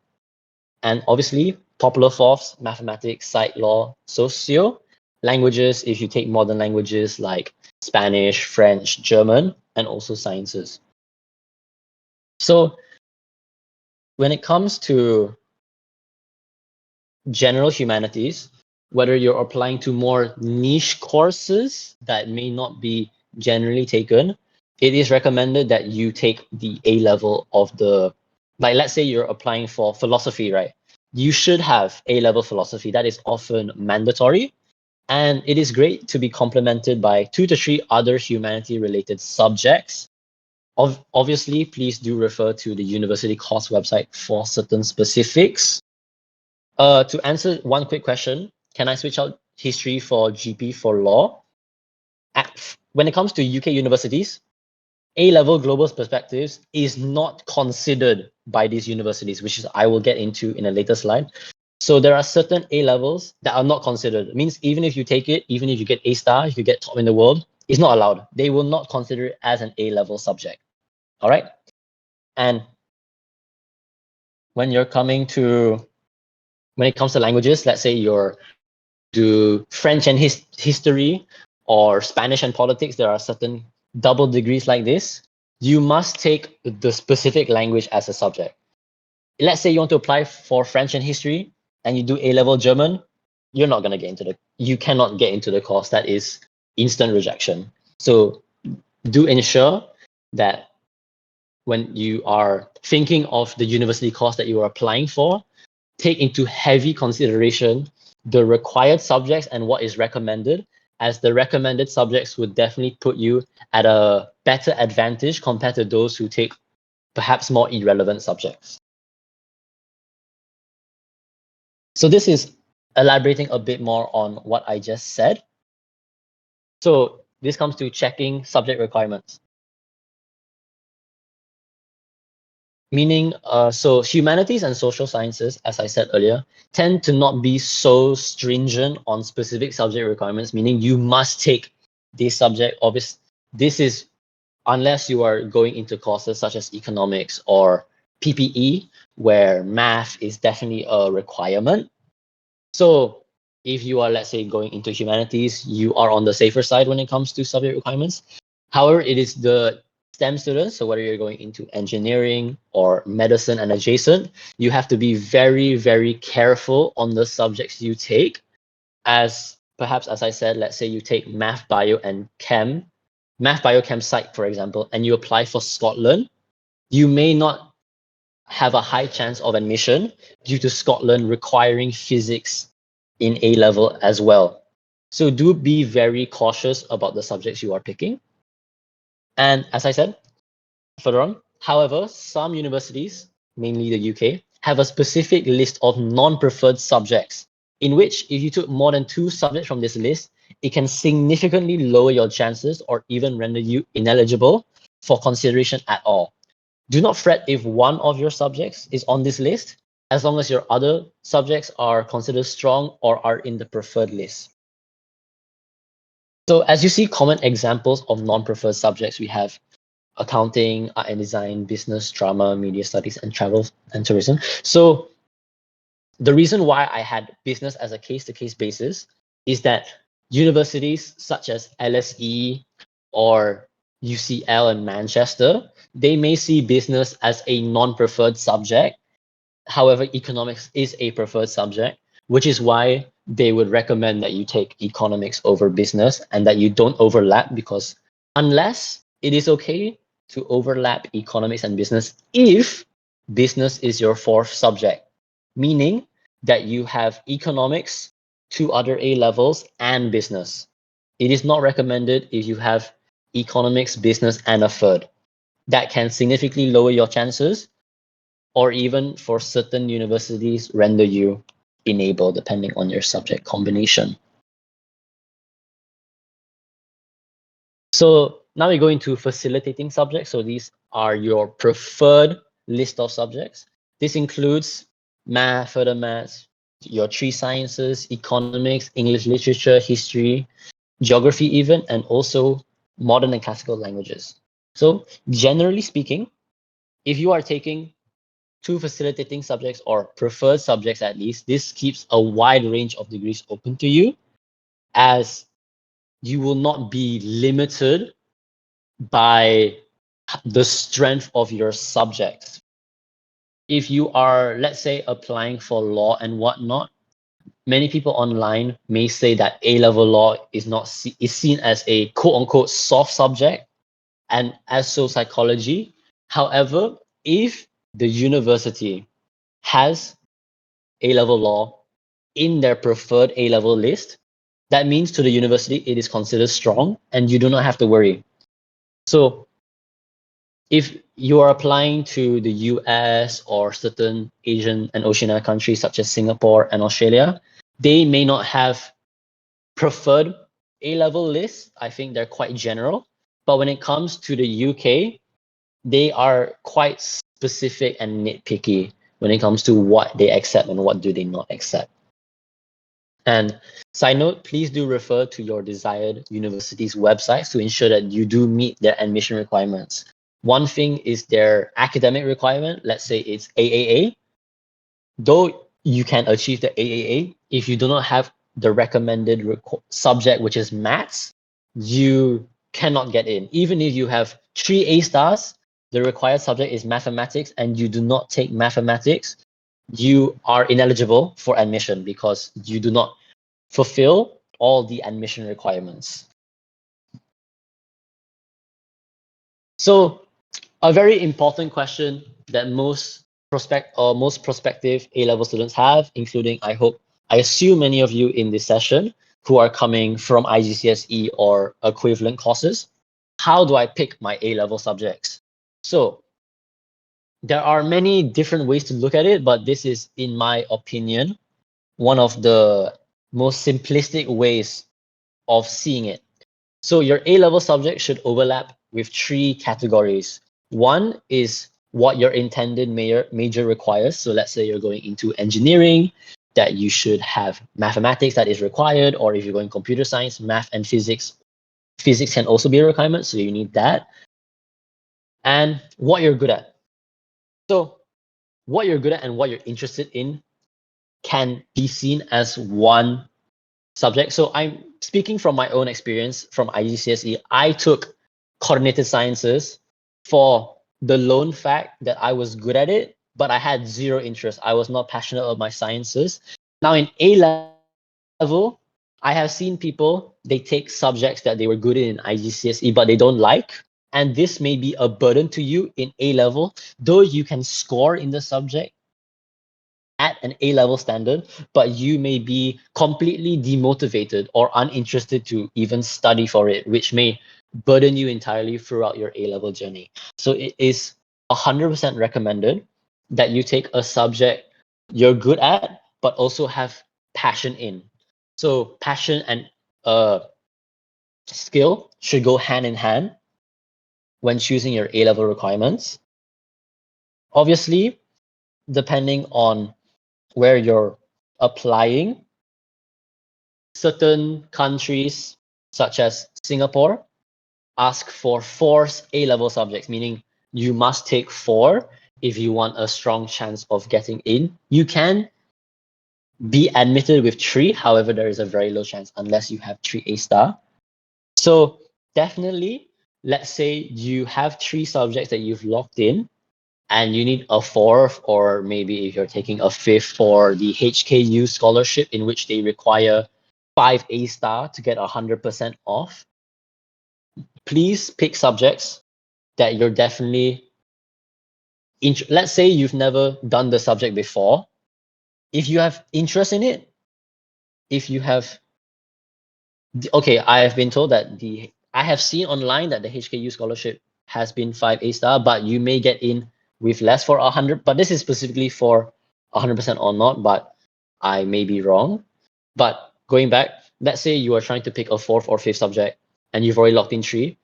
And obviously, popular fourths, mathematics, psych, law, socio, languages, if you take modern languages like Spanish, French, German, and also sciences. So when it comes to general humanities, whether you're applying to more niche courses that may not be generally taken, it is recommended that you take the A level of the, like, let's say you're applying for philosophy, right? You should have A level philosophy. That is often mandatory. And it is great to be complemented by 2 to 3 other humanity related subjects. Obviously, please do refer to the university course website for certain specifics. To answer one quick question, can I switch out history for GP for law? When it comes to UK universities, A-level global perspectives is not considered by these universities, which is I will get into in a later slide. So there are certain A-levels that are not considered. It means even if you take it, even if you get A star, if you get top in the world, it's not allowed. They will not consider it as an A-level subject. All right. And when it comes to languages, let's say you're do French and history or Spanish and politics, there are certain double degrees like this. You must take the specific language as a subject. Let's say you want to apply for French and history and you do A-level German, you cannot get into the course. That is instant rejection. So do ensure that when you are thinking of the university course that you are applying for, take into heavy consideration the required subjects and what is recommended, as the recommended subjects would definitely put you at a better advantage compared to those who take perhaps more irrelevant subjects. So this is elaborating a bit more on what I just said. So this comes to checking subject requirements. Meaning, so humanities and social sciences, as I said earlier, tend to not be so stringent on specific subject requirements, meaning you must take this subject. This is unless you are going into courses such as economics or PPE, where math is definitely a requirement. So if you are, let's say, going into humanities, you are on the safer side when it comes to subject requirements. However, it is the STEM students, so whether you're going into engineering or medicine and adjacent, you have to be very, very careful on the subjects you take. As perhaps, as I said, let's say you take math, bio, and chem, math, bio, chem, psych, for example, and you apply for Scotland, you may not have a high chance of admission due to Scotland requiring physics in A level as well. So do be very cautious about the subjects you are picking. And as I said further on, however, some universities, mainly the UK, have a specific list of non-preferred subjects in which if you took more than 2 subjects from this list, it can significantly lower your chances or even render you ineligible for consideration at all. Do not fret if one of your subjects is on this list, as long as your other subjects are considered strong or are in the preferred list. So as you see common examples of non-preferred subjects, we have accounting, art and design, business, drama, media studies, and travel and tourism. So the reason why I had business as a case-to-case basis is that universities such as LSE or UCL in Manchester, they may see business as a non-preferred subject. However, economics is a preferred subject, which is why they would recommend that you take economics over business and that you don't overlap, because unless it is okay to overlap economics and business if business is your 4th subject, meaning that you have economics, 2 other A levels, and business. It is not recommended if you have economics, business, and a 3rd. That can significantly lower your chances, or even for certain universities render you enable depending on your subject combination. So now we go into facilitating subjects. So these are your preferred list of subjects. This includes math, further maths, your 3 sciences, economics, English literature, history, geography even, and also modern and classical languages. So generally speaking, if you are taking 2 facilitating subjects or preferred subjects at least, this keeps a wide range of degrees open to you, as you will not be limited by the strength of your subjects. If you are, let's say, applying for law and whatnot, many people online may say that A-level law is seen as a quote-unquote soft subject. and as so psychology. However, if the university has A-level law in their preferred A-level list, that means to the university it is considered strong and you do not have to worry. So if you are applying to the US or certain Asian and Oceania countries such as Singapore and Australia, they may not have preferred A-level lists. I think they're quite general. But when it comes to the UK, they are quite specific and nitpicky when it comes to what they accept and what do they not accept. And side note, please do refer to your desired university's websites to ensure that you do meet their admission requirements. One thing is their academic requirement. Let's say it's AAA. Though you can achieve the AAA, if you do not have the recommended subject, which is maths, you cannot get in. Even if you have 3 A stars, the required subject is mathematics and you do not take mathematics, you are ineligible for admission because you do not fulfill all the admission requirements. So a very important question that most prospective A-level students have, including I assume many of you in this session who are coming from IGCSE or equivalent courses. How do I pick my A-level subjects? So there are many different ways to look at it, but this is, in my opinion, one of the most simplistic ways of seeing it. So your A-level subject should overlap with 3 categories. One is what your intended major requires. So let's say you're going into engineering, that you should have mathematics that is required, or if you're going computer science, math and physics can also be a requirement, so you need that. And what you're good at. So what you're good at and what you're interested in can be seen as one subject. So I'm speaking from my own experience from IGCSE. I took coordinated sciences for the lone fact that I was good at it, but I had zero interest. I was not passionate about my sciences. Now in A-level, I have seen people, they take subjects that they were good in IGCSE, but they don't like. And this may be a burden to you in A-level, though you can score in the subject at an A-level standard, but you may be completely demotivated or uninterested to even study for it, which may burden you entirely throughout your A-level journey. So it is 100% recommended that you take a subject you're good at, but also have passion in. So passion and skill should go hand in hand when choosing your A-level requirements. Obviously, depending on where you're applying, certain countries such as Singapore ask for 4 A-level subjects, meaning you must take 4 if you want a strong chance of getting in. You can be admitted with 3, however, there is a very low chance unless you have 3 A star. So definitely, let's say you have 3 subjects that you've locked in, and you need a 4th, or maybe if you're taking a 5th for the HKU scholarship, in which they require 5 A star to get 100% off. Please pick subjects that you're definitely let's say you've never done the subject before. If you have interest in it, if you have okay, I have been told that I have seen online that the HKU scholarship has been 5 A star, but you may get in with less for 100, but this is specifically for 100% or not, but I may be wrong. But going back, let's say you are trying to pick a 4th or 5th subject and you've already locked in 3.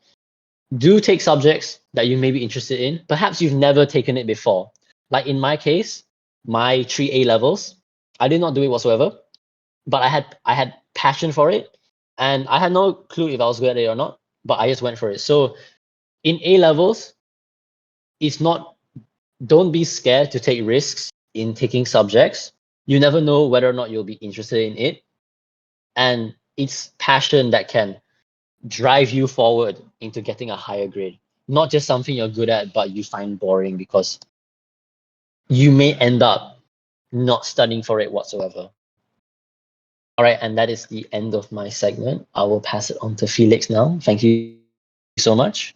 Do take subjects that you may be interested in. Perhaps you've never taken it before. Like in my case, my 3 A levels, I did not do it whatsoever, but I had passion for it, and I had no clue if I was good at it or not, but I just went for it. So in A levels, it's not, don't be scared to take risks in taking subjects. You never know whether or not you'll be interested in it. And it's passion that can drive you forward into getting a higher grade. Not just something you're good at, but you find boring because you may end up not studying for it whatsoever. All right, and that is the end of my segment. I will pass it on to Felix now. Thank you so much.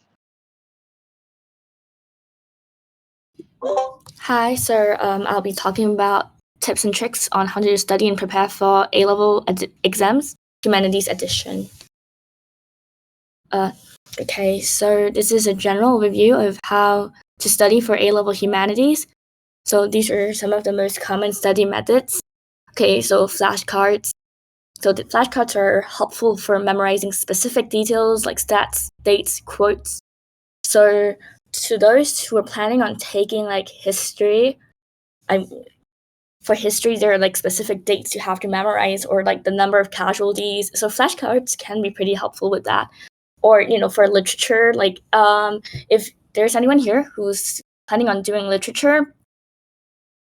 Hi, sir. I'll be talking about tips and tricks on how to study and prepare for A-level exams, Humanities edition. Okay, so this is a general review of how to study for A-level Humanities. So these are some of the most common study methods. Okay, so flashcards. So the flashcards are helpful for memorizing specific details like stats, dates, quotes. So to those who are planning on taking like history, for history, there are like specific dates you have to memorize or like the number of casualties. So flashcards can be pretty helpful with that. Or, for literature, like if there's anyone here who's planning on doing literature,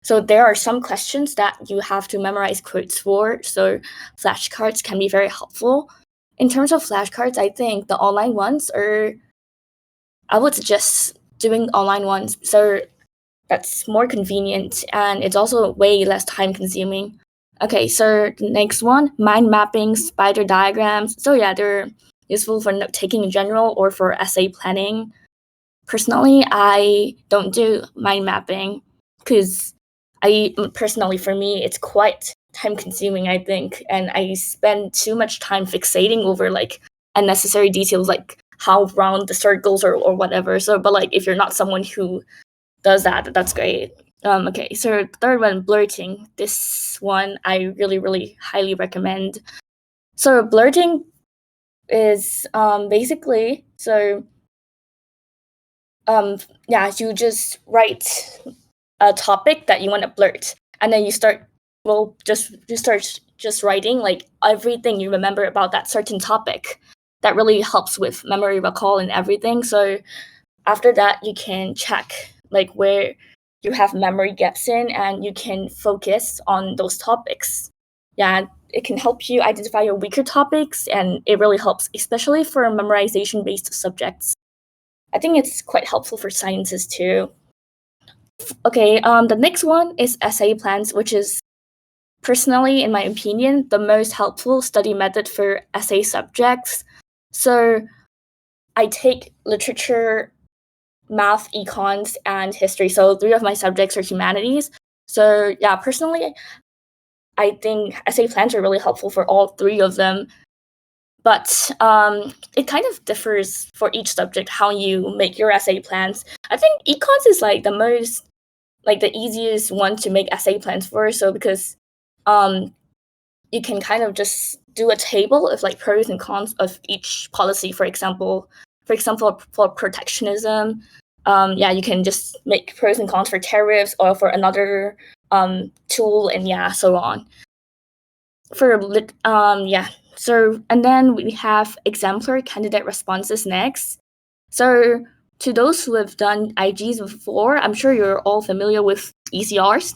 so there are some questions that you have to memorize quotes for. So flashcards can be very helpful. In terms of flashcards, I think the online ones I would suggest doing online ones. So that's more convenient and it's also way less time consuming. Okay, so the next one, mind mapping, spider diagrams. So yeah, they're useful for note taking in general or for essay planning. Personally, I don't do mind mapping because for me, it's quite time consuming, I think. And I spend too much time fixating over like unnecessary details like how round the circles or whatever. So, but like if you're not someone who does that, that's great. Okay, so third one, blurting. This one I really, really highly recommend. So blurting is basically you just write a topic that you want to blurt, and then you start just writing like everything you remember about that certain topic. That really helps with memory recall and everything. So after that, you can check like where you have memory gaps in and you can focus on those topics. Yeah, it can help you identify your weaker topics and it really helps, especially for memorization-based subjects. I think it's quite helpful for sciences too. Okay, the next one is essay plans, which is personally, in my opinion, the most helpful study method for essay subjects. So I take literature, math, econs, and history. So 3 of my subjects are humanities. So yeah, personally, I think essay plans are really helpful for all 3 of them. But it kind of differs for each subject how you make your essay plans. I think econs is like the easiest one to make essay plans for. So because you can kind of just do a table of like pros and cons of each policy. For example, for protectionism, you can just make pros and cons for tariffs or for another tool, and so on. So and then we have exemplary candidate responses next. So to those who have done IGs before, I'm sure you're all familiar with ECRs.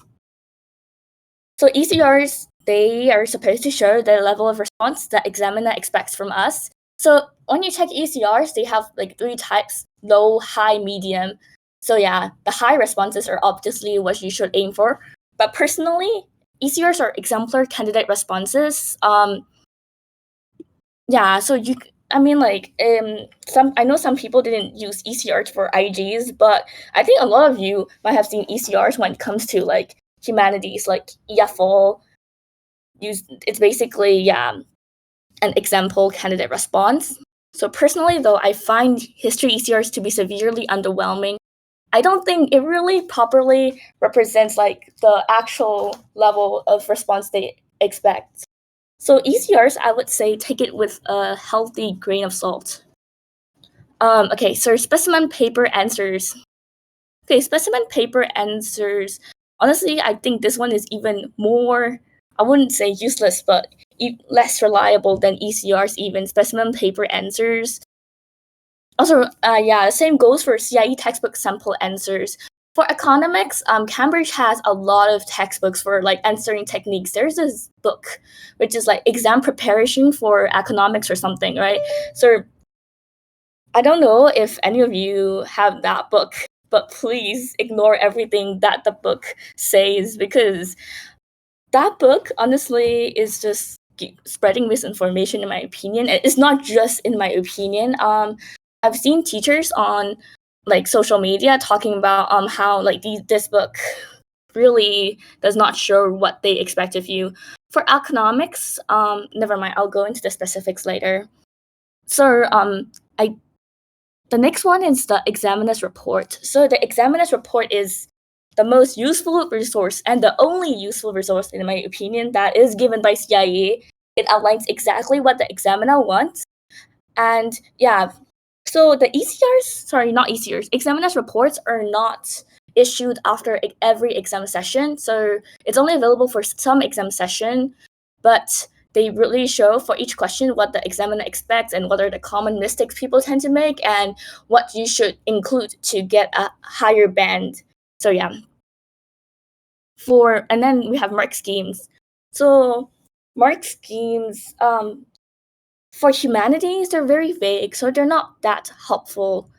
So ECRs, they are supposed to show the level of response that examiner expects from us. So when you check ECRs, they have like 3 types: low, high, medium. So yeah, the high responses are obviously what you should aim for. But personally, ECRs are exemplar candidate responses. So I know some people didn't use ECRs for IGs, but I think a lot of you might have seen ECRs when it comes to like humanities, like EFL. It's basically an example candidate response. So personally, though, I find history ECRs to be severely underwhelming. I don't think it really properly represents like the actual level of response they expect. So ECRs, I would say, take it with a healthy grain of salt. Okay, so specimen paper answers. Okay, specimen paper answers. Honestly, I think this one is even more, I wouldn't say useless, but less reliable than ECRs even. Specimen paper answers. Also, the same goes for CIE textbook sample answers. For economics, Cambridge has a lot of textbooks for like answering techniques. There's this book, which is like exam preparation for economics or something, right? So I don't know if any of you have that book, but please ignore everything that the book says because that book honestly is just spreading misinformation in my opinion. It's not just in my opinion. I've seen teachers on like social media talking about how like this book really does not show what they expect of you. For economics, never mind, I'll go into the specifics later. So the next one is the examiner's report. So the examiner's report is the most useful resource and the only useful resource, in my opinion, that is given by CIE. It outlines exactly what the examiner wants. And yeah, so the examiner's reports are not issued after every exam session. So it's only available for some exam session, but they really show for each question what the examiner expects and what are the common mistakes people tend to make and what you should include to get a higher band. So yeah. And then we have mark schemes. So mark schemes, for humanities, they're very vague, so they're not that helpful.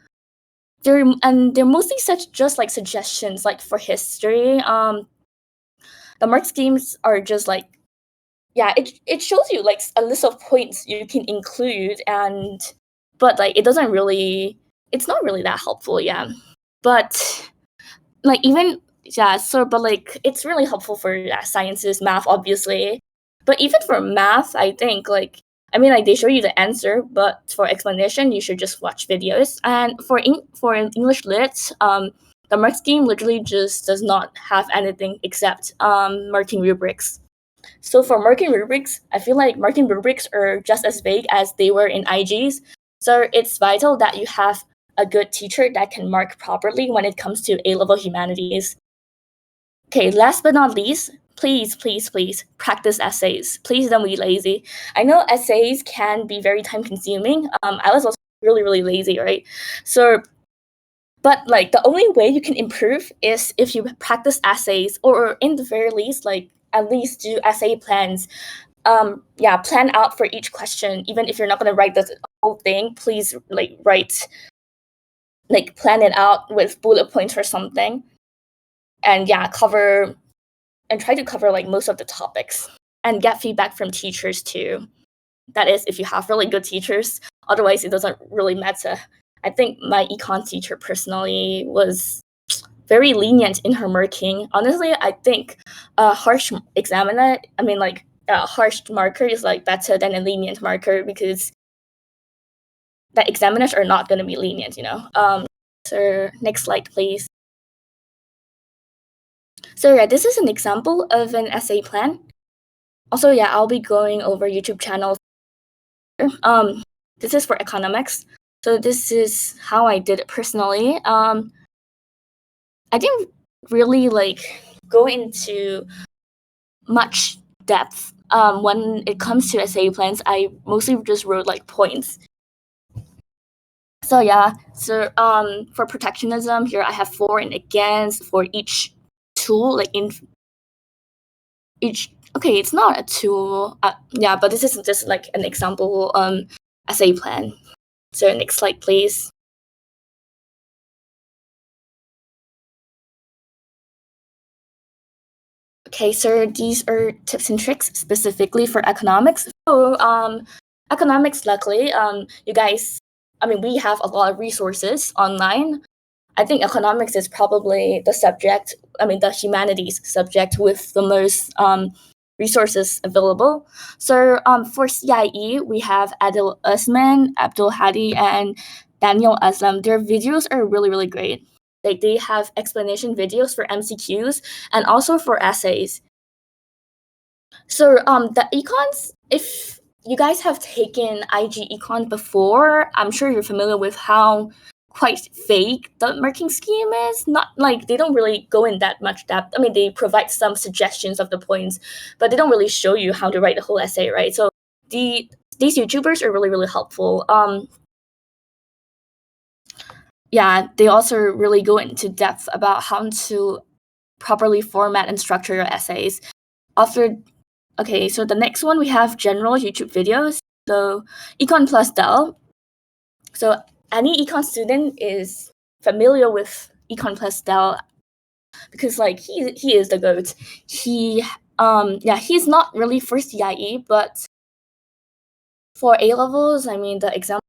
They're mostly just like suggestions. Like for history, the mark schemes are just like, yeah, it shows you like a list of points you can include, but like it's not really that helpful, yeah. But like but like it's really helpful for sciences, math, obviously. But even for math, I think like they show you the answer, but for explanation, you should just watch videos. And for English lit, the mark scheme literally just does not have anything except marking rubrics. So for marking rubrics, I feel like marking rubrics are just as vague as they were in IGs. So it's vital that you have a good teacher that can mark properly when it comes to A-level humanities. Okay, last but not least, please practice essays. Please don't be lazy. I know essays can be very time consuming. I was also really lazy, right? So, but like the only way you can improve is if you practice essays, or in the very least, like at least do essay plans. Plan out for each question. Even if you're not gonna write the whole thing, please plan it out with bullet points or something. And try to cover like most of the topics and get feedback from teachers too. That is, if you have really good teachers. Otherwise, it doesn't really matter. I think my econ teacher personally was very lenient in her marking. Honestly, I think a harsh marker is like better than a lenient marker, because the examiners are not going to be lenient, So next slide, please. So yeah, this is an example of an essay plan. Also, yeah, I'll be going over YouTube channels. This is for economics. So this is how I did it personally. I didn't really go into much depth when it comes to essay plans. I mostly just wrote points. So yeah, for protectionism here, I have for and against for each tool, in each. Okay, it's not a tool. But this is just an example essay plan. So next slide, please. Okay, so these are tips and tricks specifically for economics. So economics, luckily, you guys, we have a lot of resources online. I think economics is probably the humanities subject with the most resources available. So for CIE, we have Adil Usman, Abdul Hadi, and Daniel Aslam. Their videos are really great. They have explanation videos for MCQs and also for essays. So the econs, if you guys have taken IG econ before, I'm sure you're familiar with how quite fake the marking scheme is. Not they don't really go in that much depth. They provide some suggestions of the points, but they don't really show you how to write the whole essay, right? So these YouTubers are really helpful. They also really go into depth about how to properly format and structure your essays. Okay, so the next one we have general YouTube videos. So Econ plus Del. So any econ student is familiar with Econ plus Del because he is the GOAT. He's not really for CIE, but for A levels, the exam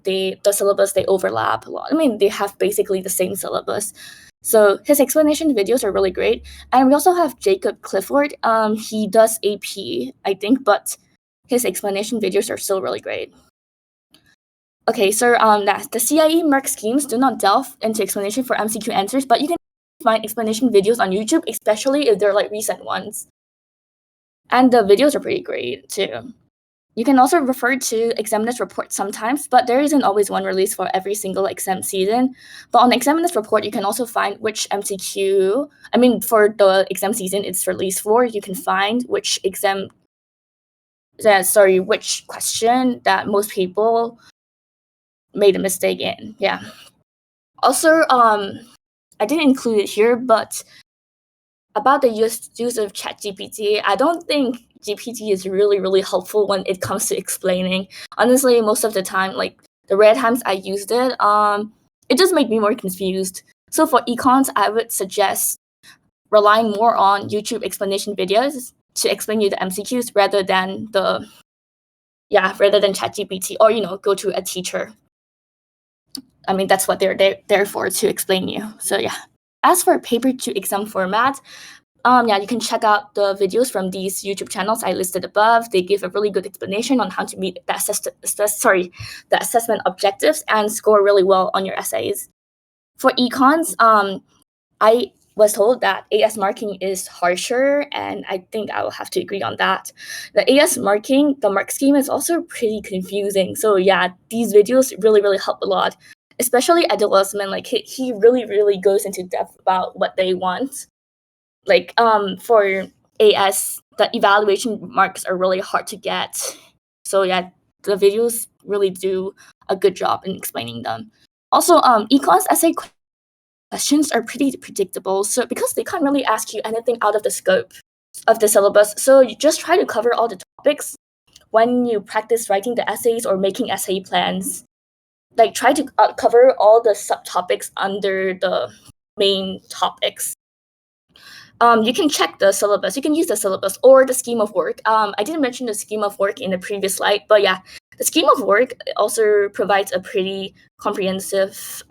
the syllabus, they overlap a lot. I mean, they have basically the same syllabus. So his explanation videos are really great. And we also have Jacob Clifford. He does AP, I think, but his explanation videos are still really great. Okay, so the CIE mark schemes do not delve into explanation for MCQ answers, but you can find explanation videos on YouTube, especially if they're like recent ones. And the videos are pretty great too. You can also refer to examiner's report sometimes, but there isn't always one release for every single exam season. But on the examiner's report, you can also find which MCQ, I mean, for the exam season it's released for, you can find which which question that most people made a mistake in. Yeah. Also, I didn't include it here, but about the use of ChatGPT, I don't think GPT is really, really helpful when it comes to explaining. Honestly, most of the time, like the rare times I used it, it just made me more confused. So for econs, I would suggest relying more on YouTube explanation videos to explain you the MCQs rather than ChatGPT, or go to a teacher. I mean, that's what they're there for, to explain you. So yeah. As for paper to exam format, you can check out the videos from these YouTube channels I listed above. They give a really good explanation on how to meet the assessment objectives and score really well on your essays. For econs, I was told that AS marking is harsher, and I think I will have to agree on that. The AS marking, the mark scheme is also pretty confusing. So yeah, these videos really, really help a lot, especially Edil Osman. Like he really, really goes into depth about what they want. Like for AS, the evaluation marks are really hard to get. So yeah, the videos really do a good job in explaining them. Also, econs essay questions are pretty predictable. So because they can't really ask you anything out of the scope of the syllabus, so you just try to cover all the topics when you practice writing the essays or making essay plans. Like try to cover all the subtopics under the main topics. You can check the syllabus. You can use the syllabus or the scheme of work. I didn't mention the scheme of work in the previous slide, but yeah, the scheme of work also provides a pretty comprehensive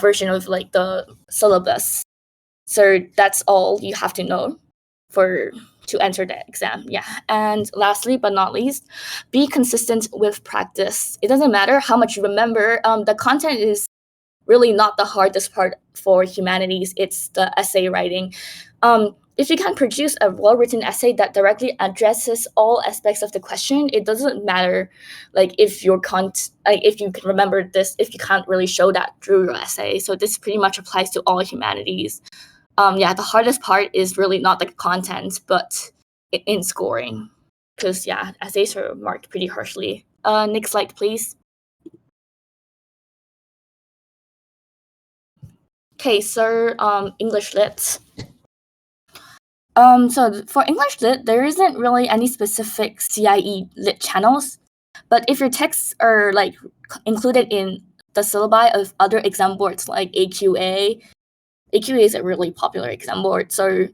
version of like the syllabus. So that's all you have to know to enter the exam. Yeah. And lastly but not least, be consistent with practice. It doesn't matter how much you remember. The content is really not the hardest part for humanities. It's the essay writing. If you can produce a well-written essay that directly addresses all aspects of the question, it doesn't matter like if you can remember this, if you can't really show that through your essay. So this pretty much applies to all humanities. The hardest part is really not the content, but in scoring, because essays are marked pretty harshly. Next slide, please. Okay, so English Lit. So for English Lit, there isn't really any specific CIE Lit channels, but if your texts are like included in the syllabi of other exam boards like AQA is a really popular exam board, so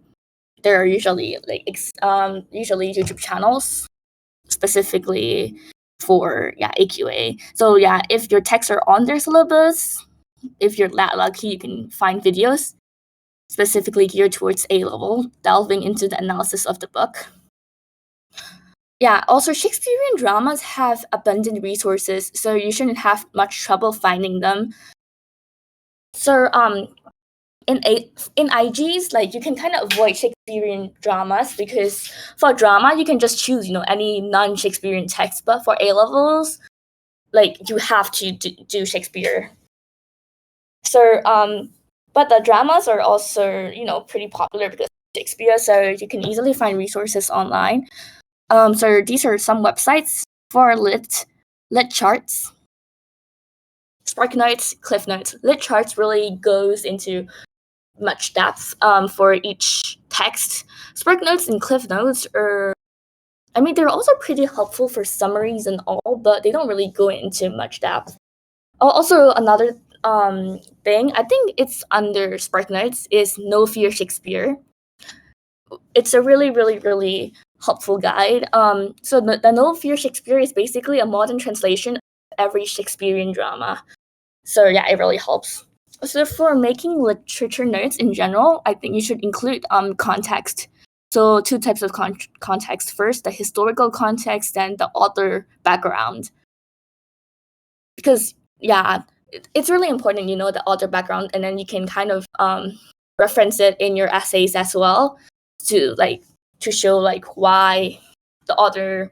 there are usually usually YouTube channels specifically for AQA. So if your texts are on their syllabus, if you're that lucky, you can find videos specifically geared towards A-level, delving into the analysis of the book. Also Shakespearean dramas have abundant resources, so you shouldn't have much trouble finding them. So in IGs, like you can kind of avoid Shakespearean dramas, because for drama you can just choose any non-Shakespearean text, but for A-levels, like you have to do Shakespeare. So but the dramas are also pretty popular because of Shakespeare, so you can easily find resources online. So these are some websites for lit charts. SparkNotes, CliffNotes. Lit charts really goes into much depth for each text. SparkNotes and CliffNotes they're also pretty helpful for summaries and all, but they don't really go into much depth. Also, another thing, I think it's under SparkNotes, is No Fear Shakespeare. It's a really, really, really helpful guide. So the No Fear Shakespeare is basically a modern translation of every Shakespearean drama. So yeah, it really helps. So for making literature notes in general, I think you should include context. So two types of context. First, the historical context, then the author background. Because yeah, it's really important, you know, the author background, and then you can kind of reference it in your essays as well to show like why the author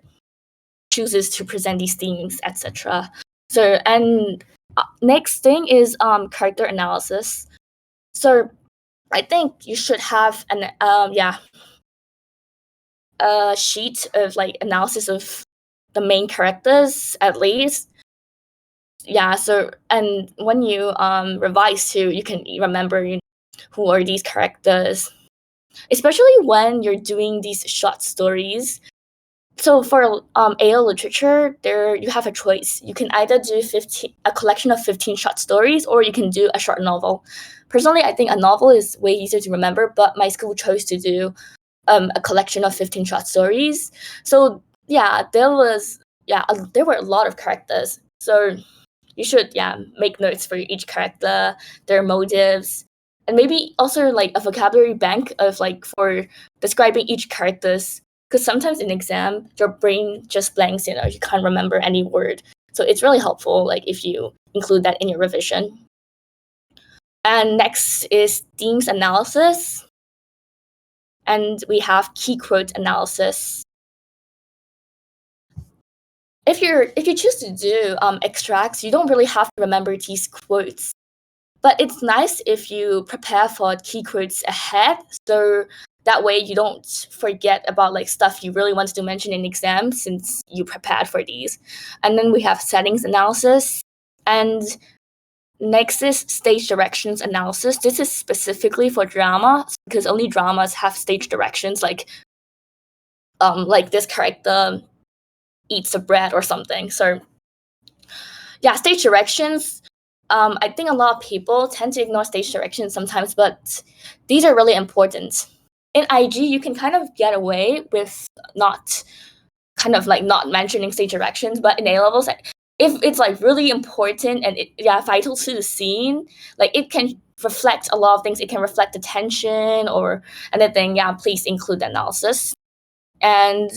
chooses to present these themes, etc. So and next thing is character analysis. So I think you should have an a sheet of like analysis of the main characters at least. Yeah, so and when you revise too, you can remember who are these characters, especially when you're doing these short stories. So for AL literature, there you have a choice. You can either do a collection of 15 short stories, or you can do a short novel. Personally, I think a novel is way easier to remember, but my school chose to do a collection of 15 short stories. So yeah, there were a lot of characters. So you should make notes for each character, their motives, and maybe also like a vocabulary bank of like for describing each characters, because sometimes in exam your brain just blanks, you know, you can't remember any word. So it's really helpful like if you include that in your revision. And next is themes analysis, and we have key quote analysis. If you choose to do extracts, you don't really have to remember these quotes. But it's nice if you prepare for key quotes ahead, so that way you don't forget about like stuff you really wanted to mention in exam since you prepared for these. And then we have settings analysis, and next is stage directions analysis. This is specifically for drama because only dramas have stage directions, like this character eats the bread or something. So yeah, stage directions. I think a lot of people tend to ignore stage directions sometimes, but these are really important. In IG, you can kind of get away with not mentioning stage directions, but in A levels, if it's like really important and vital to the scene, like it can reflect a lot of things. It can reflect the tension or anything. Yeah, please include the analysis. And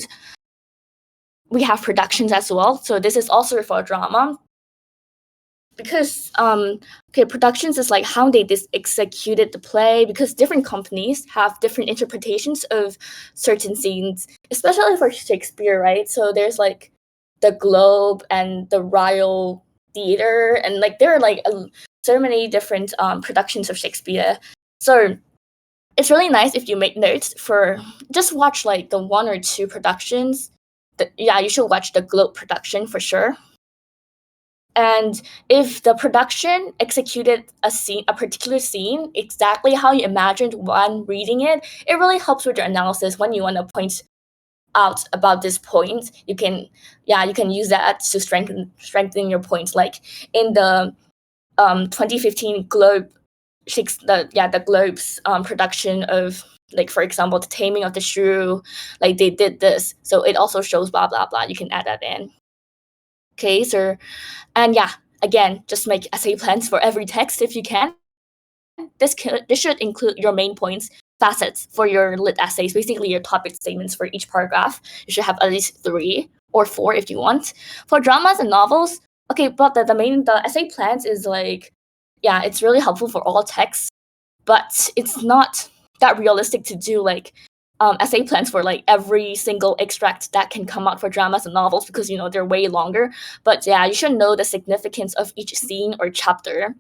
we have productions as well. So this is also for drama. Because productions is like how they executed the play, because different companies have different interpretations of certain scenes, especially for Shakespeare, right? So there's like the Globe and the Royal Theatre, and like there are like so many different productions of Shakespeare. So it's really nice if you make notes for just watch like the one or two productions. You should watch the Globe production for sure. And if the production executed a particular scene exactly how you imagined when reading it, it really helps with your analysis. When you want to point out about this point, you can use that to strengthen your points. Like in the 2015 Globe, the Globe's production of, like, for example, The Taming of the Shrew, like they did this, so it also shows blah blah blah. You can add that in. Okay, so and again, just make essay plans for every text if you can. This should include your main points, facets for your lit essays, basically your topic statements for each paragraph. You should have at least 3 or 4 if you want. For dramas and novels, okay, but the essay plans is like, it's really helpful for all texts, but it's not that realistic to do like essay plans for like every single extract that can come out for dramas and novels, because they're way longer. But you should know the significance of each scene or chapter.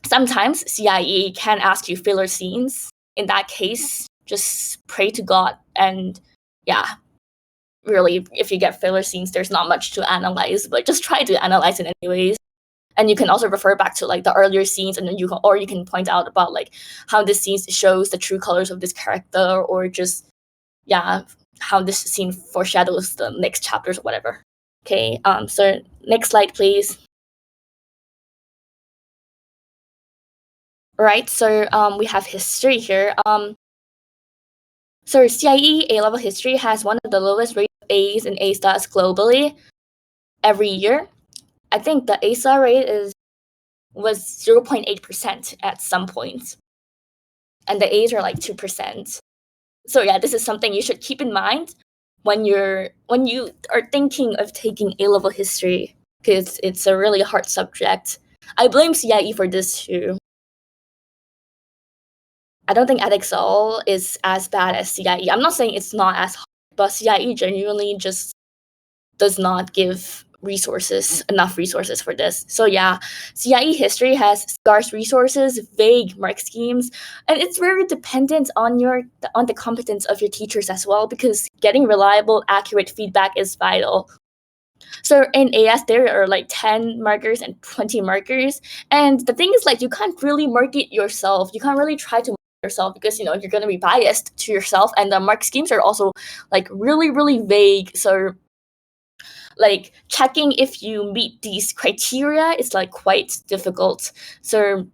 Sometimes CIE can ask you filler scenes. In that case, just pray to God, and really, if you get filler scenes, there's not much to analyze, but just try to analyze it anyways. And you can also refer back to like the earlier scenes, and then you can point out about like how this scene shows the true colors of this character, or just how this scene foreshadows the next chapters or whatever. Okay, so next slide, please. Right, so we have history here. So CIE A-level history has one of the lowest rates of A's and A stars globally every year. I think the A star rate was 0.8% at some points, and the A's are like 2%. So yeah, this is something you should keep in mind when you are thinking of taking A-level history, because it's a really hard subject. I blame CIE for this too. I don't think Edexcel is as bad as CIE. I'm not saying it's not as hard, but CIE genuinely just does not give enough resources for this. So yeah, CIE history has scarce resources, vague mark schemes, and it's very dependent on the competence of your teachers as well, because getting reliable, accurate feedback is vital. So in AS, there are like 10 markers and 20 markers. And the thing is, like, you can't really mark it yourself. You can't really try to mark yourself because, you're going to be biased to yourself. And the mark schemes are also like really, really vague. So like checking if you meet these criteria is like quite difficult. So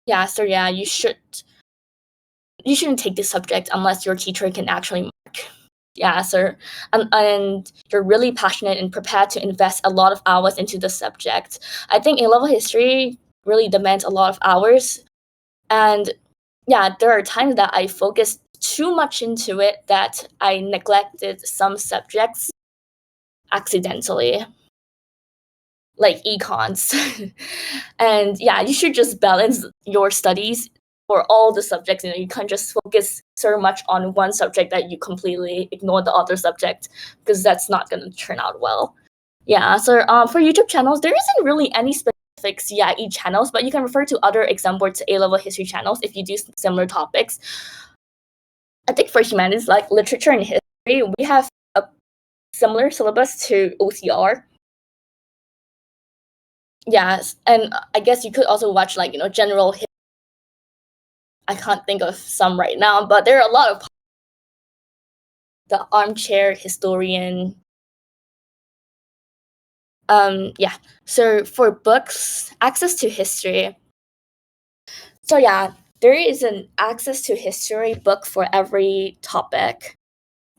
yeah, you shouldn't take this subject unless your teacher can actually mark. Yeah, so and you're really passionate and prepared to invest a lot of hours into the subject. I think A-level history really demands a lot of hours, and yeah, there are times that I focused too much into it that I neglected some subjects accidentally, like econs. And yeah, you should just balance your studies for all the subjects. You can't just focus so much on one subject that you completely ignore the other subject, because that's not going to turn out well. Yeah, so for YouTube channels, there isn't really any specific CIE channels, but you can refer to other exam board A-level history channels if you do similar topics. I think for humanities, like literature and history, we have a similar syllabus to OCR. Yes, and I guess you could also watch like, general history. I can't think of some right now, but there are a lot of the armchair historian. Yeah. So for books, access to history. So yeah, there is an access to history book for every topic,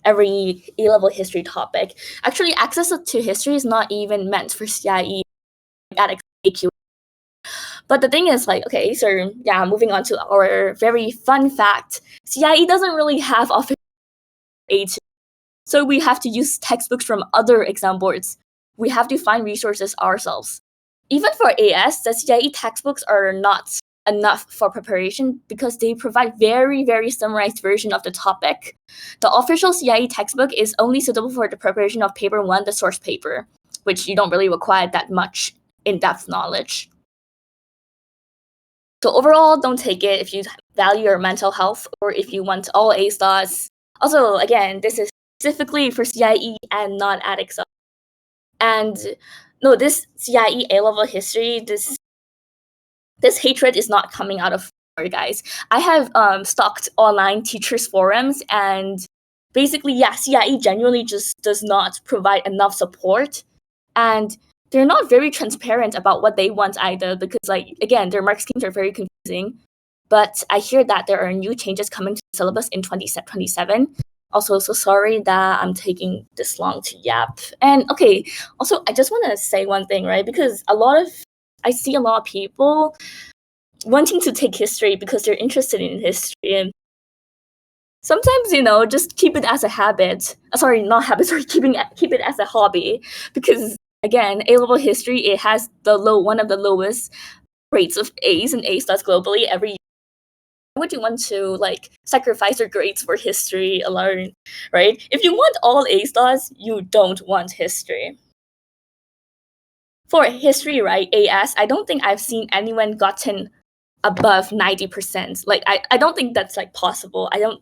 every A-level history topic. Actually, access to history is not even meant for CIE at AQ. But the thing is, like, okay, so yeah, moving on to our very fun fact. CIE doesn't really have official A2. So we have to use textbooks from other exam boards. We have to find resources ourselves. Even for AS, the CIE textbooks are not enough for preparation because they provide very, very summarized version of the topic. The official CIE textbook is only suitable for the preparation of paper 1, the source paper, which you don't really require that much in-depth knowledge. So overall, don't take it if you value your mental health or if you want all A stars. Also, again, this is specifically for CIE and not Edexcel. And no, this CIE A-level history, this hatred is not coming out of nowhere, guys. I have stalked online teachers forums, and basically, yeah, CIE genuinely just does not provide enough support, and they're not very transparent about what they want either, because, like, again, their mark schemes are very confusing. But I hear that there are new changes coming to the syllabus in 2027. Also, so sorry that I'm taking this long to yap. And okay, also, I just want to say one thing, right? Because I see a lot of people wanting to take history because they're interested in history. And sometimes, just keep it as a habit. Sorry, not habit, sorry, keep it as a hobby. Because again, A-level history, it has one of the lowest rates of A's and A stars globally every year. Why would you want to sacrifice your grades for history alone, right? If you want all A stars, you don't want history. For history, right, AS, I don't think I've seen anyone gotten above 90%. I don't think that's possible. I don't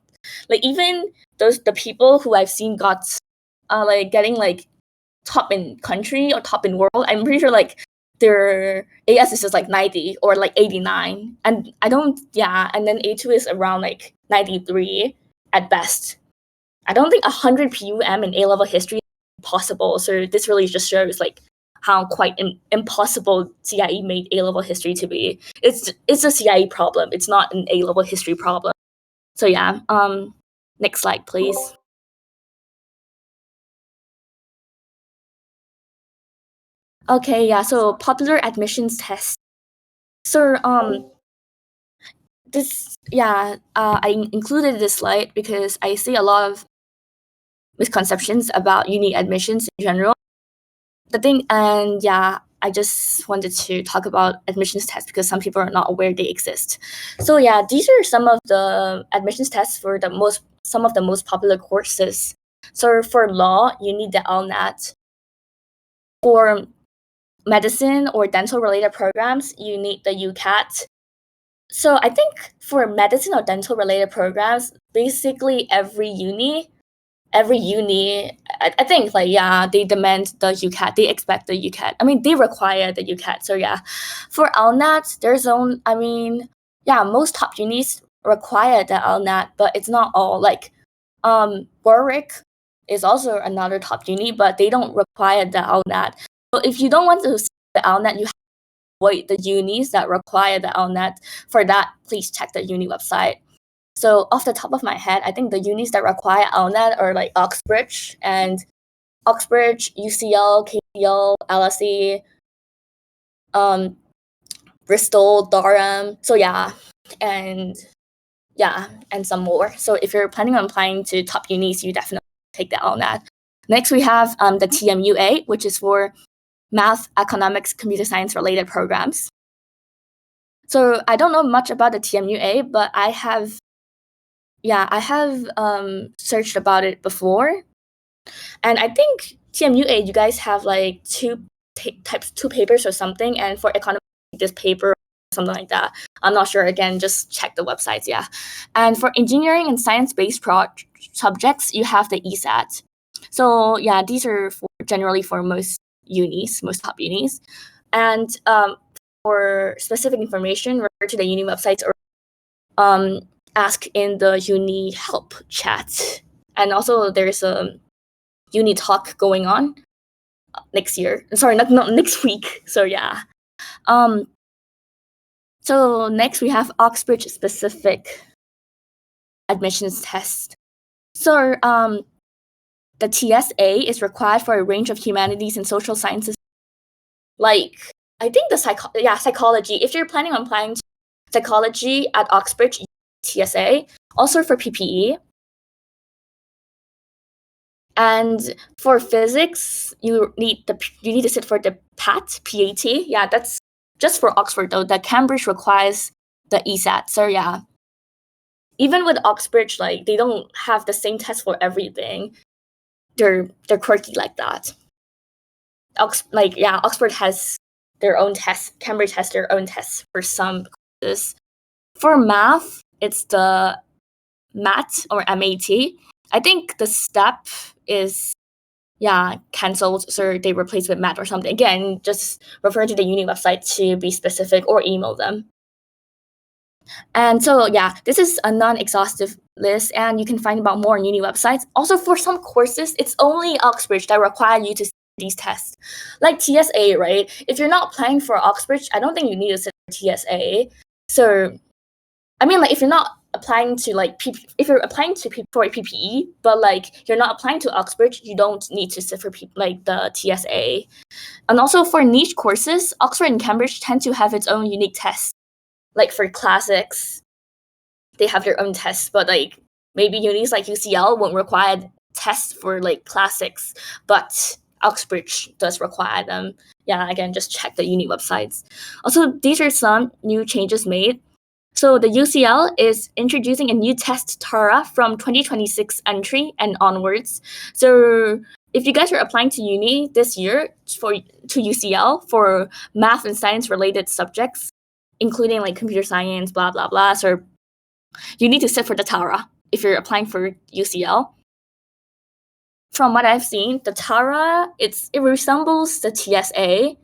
even the people who I've seen got getting top in country or top in world. I'm pretty sure their AS is just 90 or 89, and I don't and then A2 is around 93 at best. I don't think 100 PUM in A-level history is possible. So this really just shows how quite impossible CIE made A-level history to be. It's a CIE problem. It's not an A-level history problem. So yeah, Next slide, please. Okay, yeah, so popular admissions tests. So I included this slide because I see a lot of misconceptions about uni admissions in general. I just wanted to talk about admissions tests because some people are not aware they exist. So yeah, these are some of the admissions tests for some of the most popular courses. So for law, you need the LNAT. For medicine or dental related programs, you need the UCAT. So I think for medicine or dental related programs, basically every uni, I think they demand the UCAT. They expect the UCAT. I mean, they require the UCAT. So yeah, for LNAT, most top unis require the LNAT, but it's not all. Like, Warwick is also another top uni, but they don't require the LNAT. So if you don't want to see the LNAT, you have to avoid the unis that require the LNAT. For that, please check the uni website. So off the top of my head, I think the unis that require LNAT are like Oxbridge, UCL, KCL, LSE, Bristol, Durham. So and some more. So if you're planning on applying to top unis, you definitely take the LNAT. Next, we have the TMUA, which is for math, economics, computer science related programs. So I don't know much about the TMUA, but I have searched about it before. And I think TMUA, you guys have like two papers or something. And for economics, this paper, something like that. I'm not sure. Again, just check the websites. Yeah. And for engineering and science-based subjects, you have the ESAT. So yeah, these are generally for most top unis. And for specific information, refer to the uni websites or ask in the uni help chat. And also there's a uni talk going on next year. Sorry, not next week. So yeah. So next we have Oxbridge specific admissions test. So the TSA is required for a range of humanities and social sciences. Like I think the psychology. If you're planning on applying to psychology at Oxbridge, TSA. Also for PPE. And for physics, you need to sit for the PAT. Yeah, that's just for Oxford though. The Cambridge requires the ESAT. So yeah, even with Oxbridge, like they don't have the same test for everything. They're quirky like that. Oxford has their own tests. Cambridge has their own tests for some courses. For math, it's the MAT or MAT. I think the step is cancelled, so they replace with MAT or something. Again, just refer to the uni website to be specific or email them. And so this is a non-exhaustive list, and you can find about more on uni websites. Also, for some courses, it's only Oxbridge that require you to sit these tests, like TSA, right? If you're not applying for Oxbridge, I don't think you need to sit for TSA. So, I mean, like if you're not applying to if you're applying to for a PPE, but like you're not applying to Oxbridge, you don't need to sit for the TSA. And also for niche courses, Oxford and Cambridge tend to have its own unique tests. Like for classics, they have their own tests, but like maybe unis like UCL won't require tests for like classics, but Oxbridge does require them. Yeah, again, just check the uni websites. Also, these are some new changes made. So the UCL is introducing a new test, TARA, from 2026 entry and onwards. So if you guys are applying to uni this year to UCL for math and science related subjects, including like computer science, blah, blah, blah, so you need to sit for the TARA if you're applying for UCL. From what I've seen, the TARA, it resembles the TSA.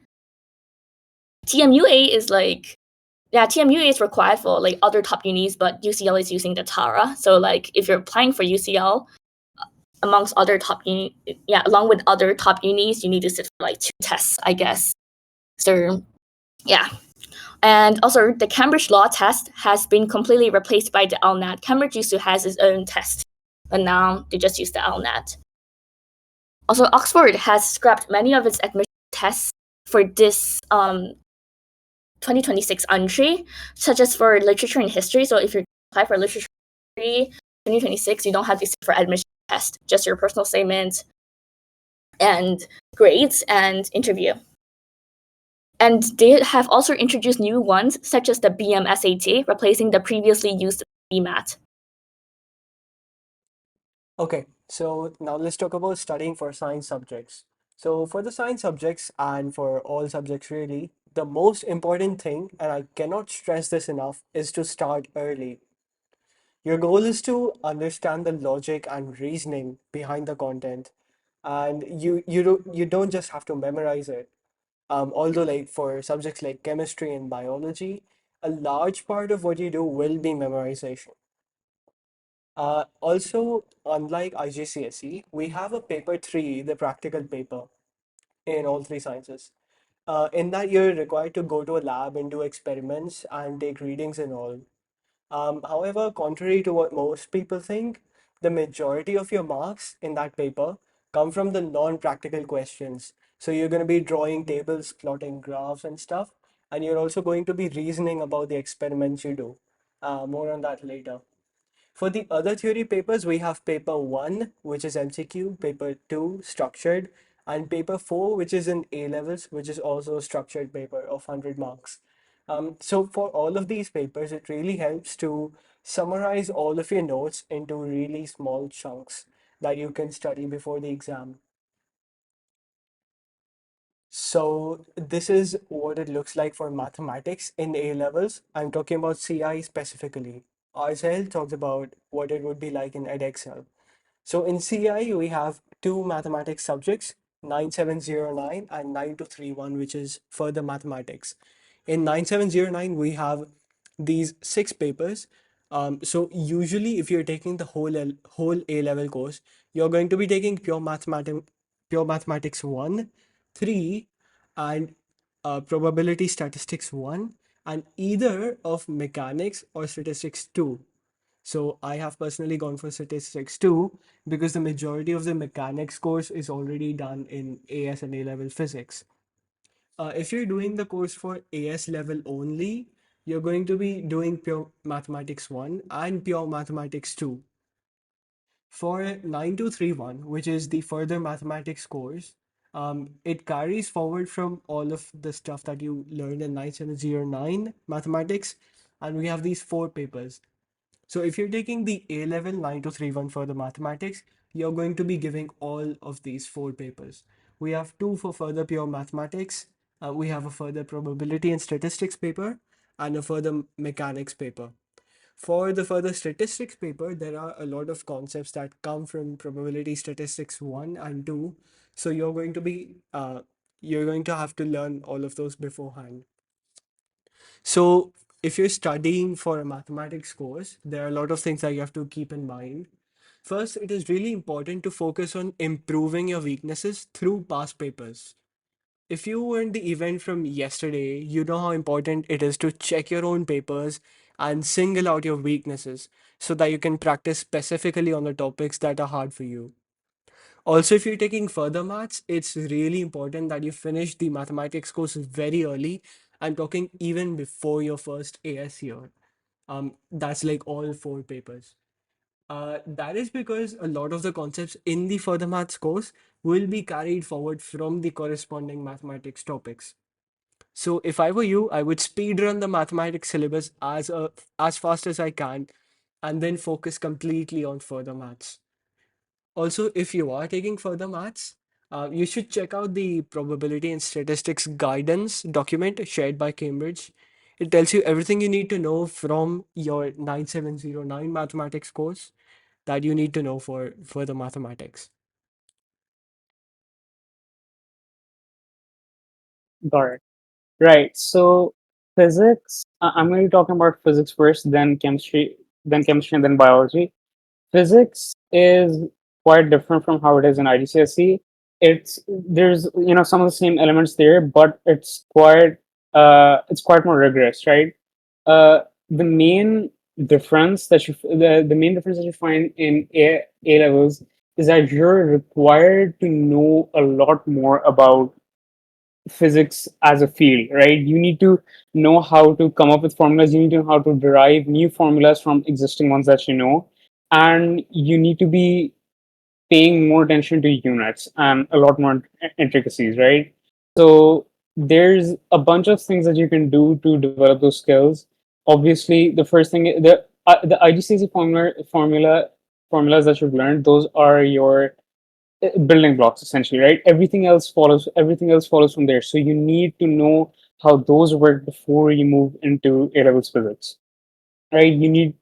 TMUA is TMUA is required for like other top unis, but UCL is using the TARA. So like if you're applying for UCL, along with other top unis, you need to sit for like 2 tests, I guess. So yeah. And also the Cambridge law test has been completely replaced by the LNAT. Cambridge used to have its own test. but now they just use the LNET. Also, Oxford has scrapped many of its admission tests for this 2026 entry, such as for literature and history. So if you apply for literature and history 2026, you don't have to sit for admission test, just your personal statement and grades and interview. And they have also introduced new ones, such as the BMSAT, replacing the previously used BMAT. Okay, so now let's talk about studying for science subjects. So for the science subjects and for all subjects really, the most important thing, and I cannot stress this enough, is to start early. Your goal is to understand the logic and reasoning behind the content, and you don't just have to memorize it. Although like for subjects like chemistry and biology, a large part of what you do will be memorization. Also, unlike IGCSE, we have a paper three, the practical paper, in all three sciences. In that, you're required to go to a lab and do experiments and take readings and all. However, contrary to what most people think, the majority of your marks in that paper come from the non-practical questions. So you're going to be drawing tables, plotting graphs and stuff, and you're also going to be reasoning about the experiments you do. More on that later. For the other theory papers, we have paper 1, which is MCQ, paper 2, structured, and paper 4, which is in A levels, which is also a structured paper of 100 marks. So for all of these papers, it really helps to summarize all of your notes into really small chunks that you can study before the exam. So this is what it looks like for mathematics in A levels. I'm talking about CI specifically. RSL talks about what it would be like in Edexcel. So in CI, we have two mathematics subjects, 9709 and 9231, which is further mathematics. In 9709, we have these six papers. So usually, if you're taking the whole A level course, you're going to be taking pure mathematics 1, 3, and probability statistics 1, and either of mechanics or statistics 2. So I have personally gone for statistics too, because the majority of the mechanics course is already done in AS and A level physics. If you're doing the course for AS level only, you're going to be doing pure mathematics 1 and pure mathematics 2. For 9231, which is the further mathematics course, it carries forward from all of the stuff that you learned in 9709 mathematics, and we have these four papers. So if you're taking the A level 9231 for the mathematics, you're going to be giving all of these four papers. We have two for further pure mathematics. We have a further probability and statistics paper and a further mechanics paper. For the further statistics paper, there are a lot of concepts that come from probability statistics 1 and 2. So you're going to have to learn all of those beforehand. So if you're studying for a mathematics course, there are a lot of things that you have to keep in mind. First, it is really important to focus on improving your weaknesses through past papers. If you were in the event from yesterday, you know how important it is to check your own papers and single out your weaknesses so that you can practice specifically on the topics that are hard for you. Also, if you're taking further maths, it's really important that you finish the mathematics course very early. I'm talking even before your first AS year. That's like all four papers. That is because a lot of the concepts in the further maths course will be carried forward from the corresponding mathematics topics. So if I were you, I would speed run the mathematics syllabus as fast as I can, and then focus completely on further maths. Also, if you are taking further maths, you should check out the probability and statistics guidance document shared by Cambridge. It tells you everything you need to know from your 9709 mathematics course that you need to know for further mathematics. Got it. Right. So physics, I'm going to be talking about physics first, then chemistry, and then biology. Physics is quite different from how it is in IGCSE. There's some of the same elements there, but it's quite more rigorous, right? The main difference that the main difference that you find in A levels is that you're required to know a lot more about physics as a field, right? You need to know how to come up with formulas, you need to know how to derive new formulas from existing ones that you know, and you need to be paying more attention to units and a lot more intricacies, right? So there's a bunch of things that you can do to develop those skills. Obviously, the first thing, the IGCSE formulas that you've learned, those are your building blocks essentially, right? Everything else follows from there. So you need to know how those work before you move into A levels physics, right? You need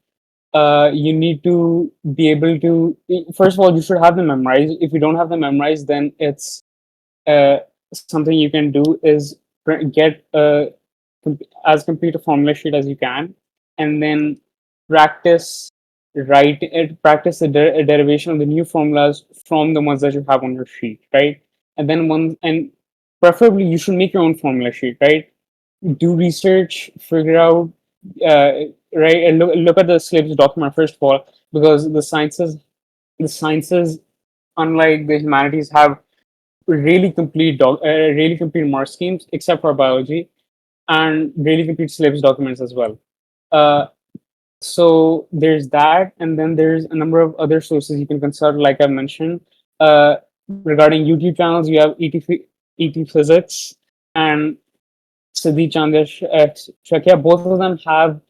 to be able to, first of all, you should have them memorized. If you don't have them memorized, then it's uh, something you can do is get as complete a formula sheet as you can, and then practice practice the derivation of the new formulas from the ones that you have on your sheet, right? And preferably you should make your own formula sheet, right? Do research, figure out, uh, right, and look at the syllabus document first of all, because the sciences, unlike the humanities, have really complete mark schemes, except for biology, and really complete syllabus documents as well. Uh, so there's that, and then there's a number of other sources you can consult, like I mentioned. Regarding YouTube channels, you have ET Physics and Siddhi Chandrashekha. Both of them have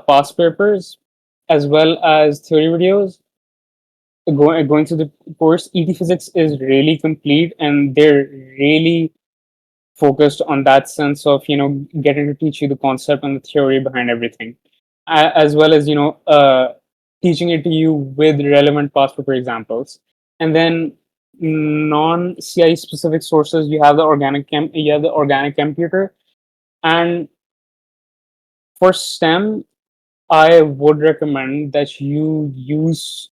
past papers as well as theory videos. Going through the course, ET Physics is really complete, and they're really focused on that sense of getting to teach you the concept and the theory behind everything, as well as teaching it to you with relevant past paper examples. And then non-CI specific sources, you have the organic computer. And for STEM, I would recommend that you use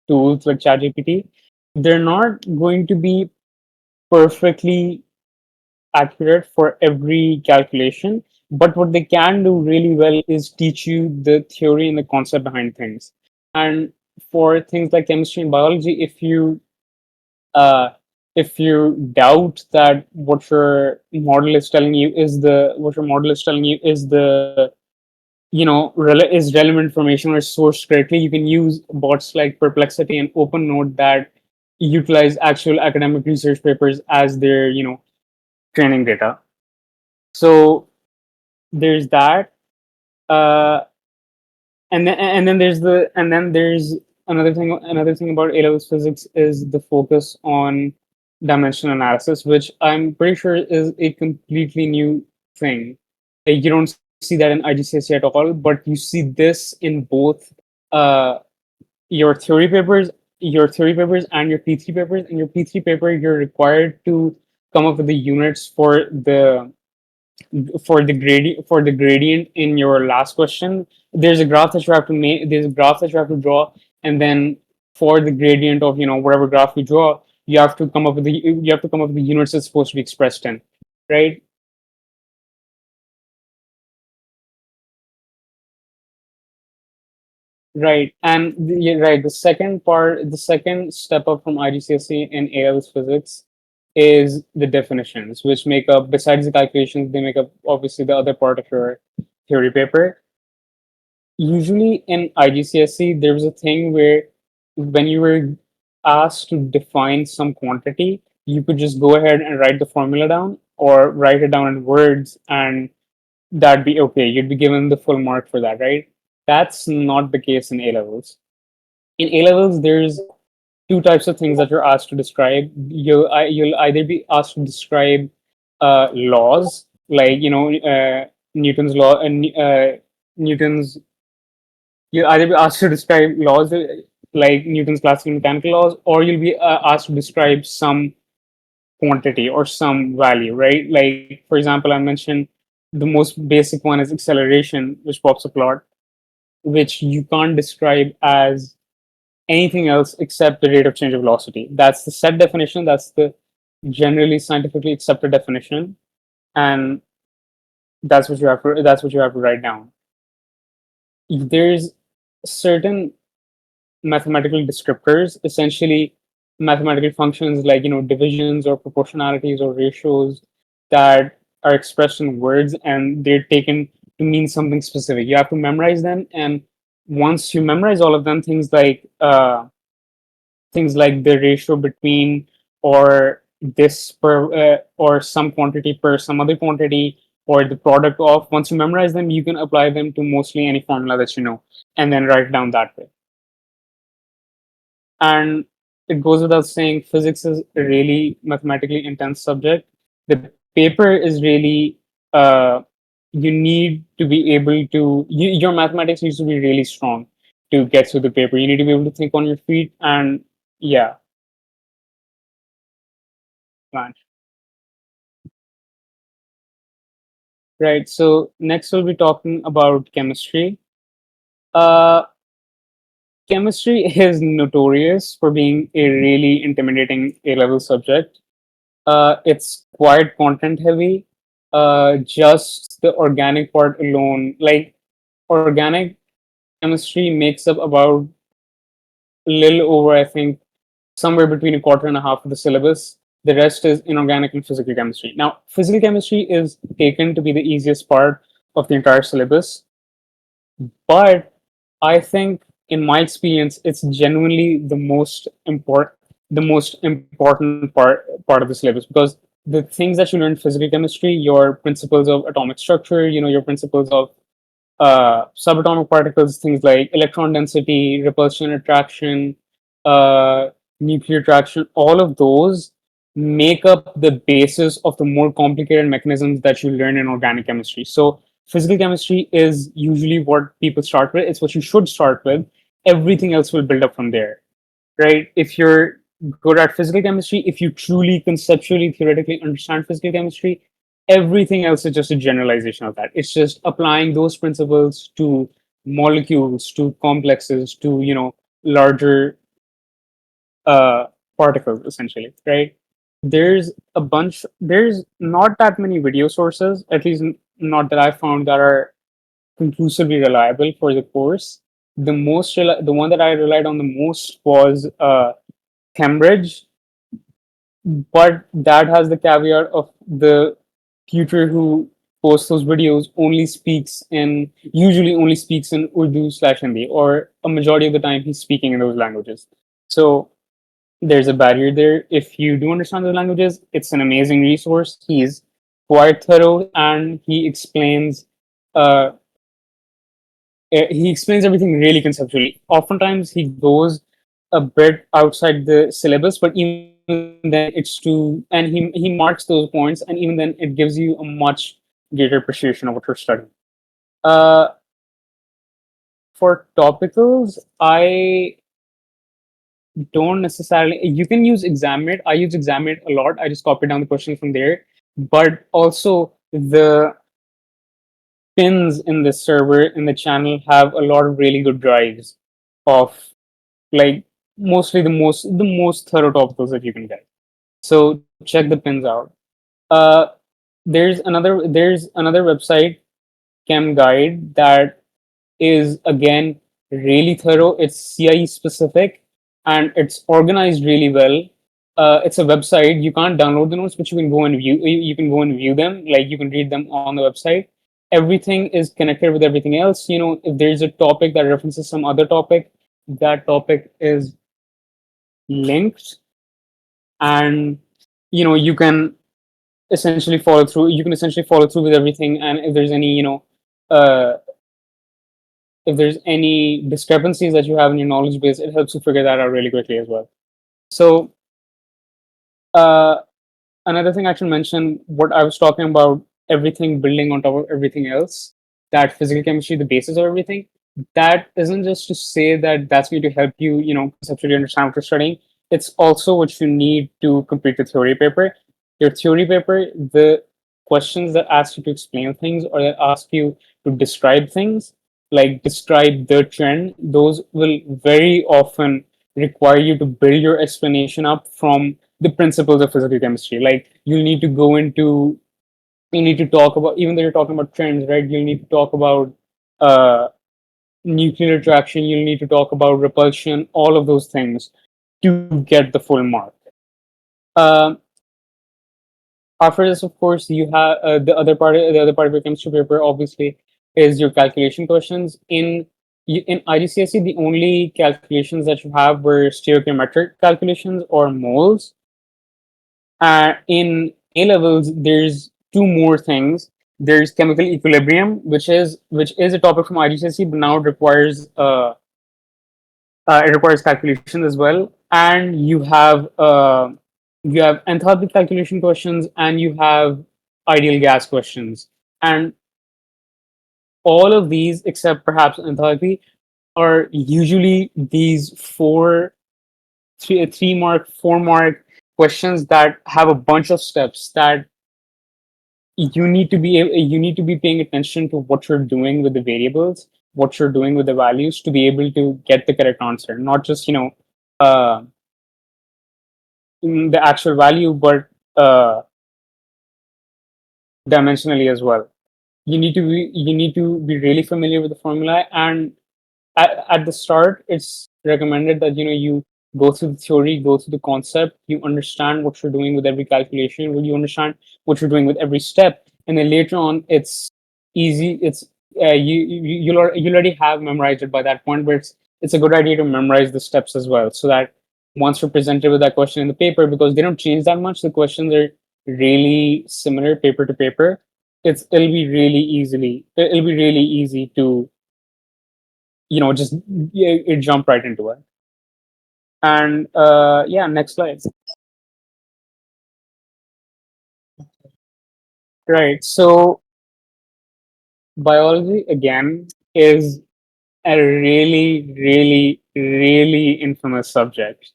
tools like ChatGPT. They're not going to be perfectly accurate for every calculation, but what they can do really well is teach you the theory and the concept behind things. And for things like chemistry and biology, uh, if you doubt that what your model is telling you is the is relevant information or sourced correctly, you can use bots like Perplexity and OpenNote that utilize actual academic research papers as their training data. So there's that. Uh, and then there's another thing about A levels physics is the focus on dimensional analysis, which I'm pretty sure is a completely new thing. Like, you don't see that in IGCSE at all, but you see this in both uh, your theory papers and your P3 papers. In your P3 paper, you're required to come up with the units for the gradient in your last question. There's a graph that you have to make. There's a graph that you have to draw, and then for the gradient of whatever graph you draw, you have to come up with the units it's supposed to be expressed in, right? Right, and yeah, right. The second step up from IGCSE in AL's physics is the definitions, which make up, besides the calculations, they make up obviously the other part of your theory paper. Usually in IGCSE, there was a thing where when you were asked to define some quantity, you could just go ahead and write the formula down or write it down in words, and that'd be okay. You'd be given the full mark for that, right? That's not the case in A levels. In A levels, there's two types of things that you're asked to describe. You'll either be asked to describe laws, like Newton's law and Newton's You'll either be asked to describe laws like Newton's classical mechanical laws, or you'll be asked to describe some quantity or some value, right? Like, for example, I mentioned the most basic one is acceleration, which pops up a lot, which you can't describe as anything else except the rate of change of velocity. That's the set definition. That's the generally scientifically accepted definition, and that's what you have to write down. there's certain mathematical descriptors, essentially mathematical functions like divisions or proportionalities or ratios that are expressed in words, and they're taken to mean something specific. You have to memorize them, and once you memorize all of them, things like the ratio between, or this per, or some quantity per some other quantity, or the product of, once you memorize them, you can apply them to mostly any formula that you know, and then write it down that way. And it goes without saying, physics is a really mathematically intense subject. The paper is really, you need to be able to, your mathematics needs to be really strong to get through the paper. You need to be able to think on your feet, and yeah, man. Right. So next we'll be talking about chemistry. Uh, Chemistry is notorious for being a really intimidating A-level subject. It's quite content heavy. Just the organic part alone, like organic chemistry makes up about a little over, I think, somewhere between a quarter and a half of the syllabus. The rest is inorganic and physical chemistry. Now, physical chemistry is taken to be the easiest part of the entire syllabus, but I think, in my experience, it's genuinely the most important part of the syllabus, because the things that you learn in physical chemistry, your principles of atomic structure, your principles of subatomic particles, things like electron density, repulsion, attraction, uh, nuclear attraction, all of those make up the basis of the more complicated mechanisms that you learn in organic chemistry. So physical chemistry is usually what people start with. It's what you should start with. Everything else will build up from there, right? If you're good at physical chemistry, if you truly conceptually, theoretically understand physical chemistry, everything else is just a generalization of that. It's just applying those principles to molecules, to complexes, to larger uh, particles, essentially, right? There's not that many video sources, at least not that I found, that are conclusively reliable for the course. The one that I relied on the most was Cambridge, but that has the caveat of the tutor who posts those videos usually only speaks in Urdu/Hindi, or a majority of the time he's speaking in those languages. So there's a barrier there. If you do understand the languages, it's an amazing resource. He's quite thorough, and uh, he explains everything really conceptually. Oftentimes he goes a bit outside the syllabus, but even then he marks those points, and even then it gives you a much greater appreciation of what you're studying. Uh, for topicals, I don't necessarily. You can use Examate. I use Examate a lot. I just copy down the questions from there. But also the pins in the server, in the channel, have a lot of really good drives of, like, mostly the most thorough topicals that you can get. So check the pins out. Uh, there's another website, Chem Guide, that is again really thorough. It's CIE specific, and it's organized really well. It's a website. You can't download the notes, but you can go and view. You can go and view them. Like, you can read them on the website. Everything is connected with everything else. If there's a topic that references some other topic, that topic is linked, and you can essentially follow through. You can essentially follow through with everything, and uh, if there's any discrepancies that you have in your knowledge base, it helps you figure that out really quickly as well. So uh, another thing I should mention, what I was talking about, everything building on top of everything else, that physical chemistry, the basis of everything, that isn't just to say that that's going to help you, conceptually understand what you're studying. It's also what you need to complete the theory paper. Your theory paper, the questions that ask you to explain things, or that ask you to describe things, like describe the trend, those will very often require you to build your explanation up from the principles of physical chemistry. Like, you need to talk about, even though you're talking about trends, right? You need to talk about uh, nuclear attraction, you'll need to talk about repulsion, all of those things to get the full mark. Um, After this, of course, you have the other part. The other part of your chemistry paper, obviously, is your calculation questions. In IGCSE, the only calculations that you have were stoichiometric calculations or moles. In A levels, there's two more things. There's chemical equilibrium, which is a topic from IGCSE, but now it requires calculations as well. And you have enthalpy calculation questions, and you have ideal gas questions. And all of these, except perhaps enthalpy, are usually these three mark, 4 mark questions that have a bunch of steps that you need to be paying attention to what you're doing with the variables, what you're doing with the values to be able to get the correct answer, not just uh, in the actual value, but dimensionally as well. You need to be really familiar with the formula, and at the start it's recommended that you go through the theory, go through the concept, you understand what you're doing with every calculation, you understand what you're doing with every step, and then later on it's easy. It's you'll already have memorized it by that point, but it's a good idea to memorize the steps as well, so that once you're presented with that question in the paper, because they don't change that much, the questions are really similar paper to paper. It'll be really easy to just jump right into it. And yeah, next slide. Right. So biology again is a really, really, really infamous subject.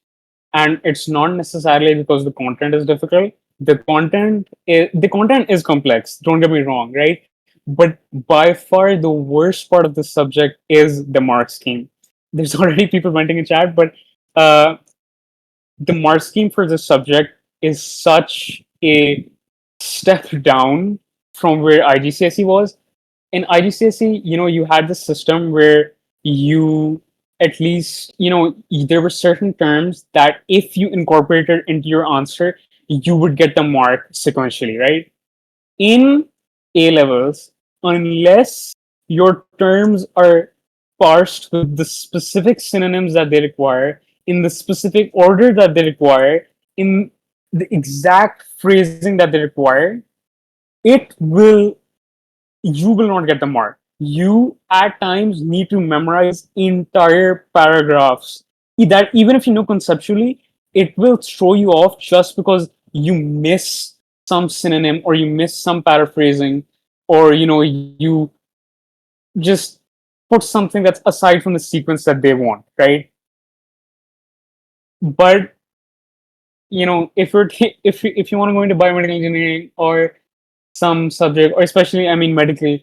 And it's not necessarily because the content is difficult. The content is complex, don't get me wrong, right? But by far the worst part of the subject is the mark scheme. There's already people venting in chat, but uh, the mark scheme for this subject is such a step down from where IGCSE was. In IGCSE, you had this system where you at least, there were certain terms that if you incorporated into your answer, you would get the mark sequentially, right? In A levels, unless your terms are parsed with the specific synonyms that they require, in the specific order that they require, in the exact phrasing that they require, it will you will not get the mark. You at times need to memorize entire paragraphs. That even if you know conceptually, it will throw you off just because you miss some synonym or you miss some paraphrasing, or you just put something that's aside from the sequence that they want, right? But if you want to go into biomedical engineering or some subject, or especially medical,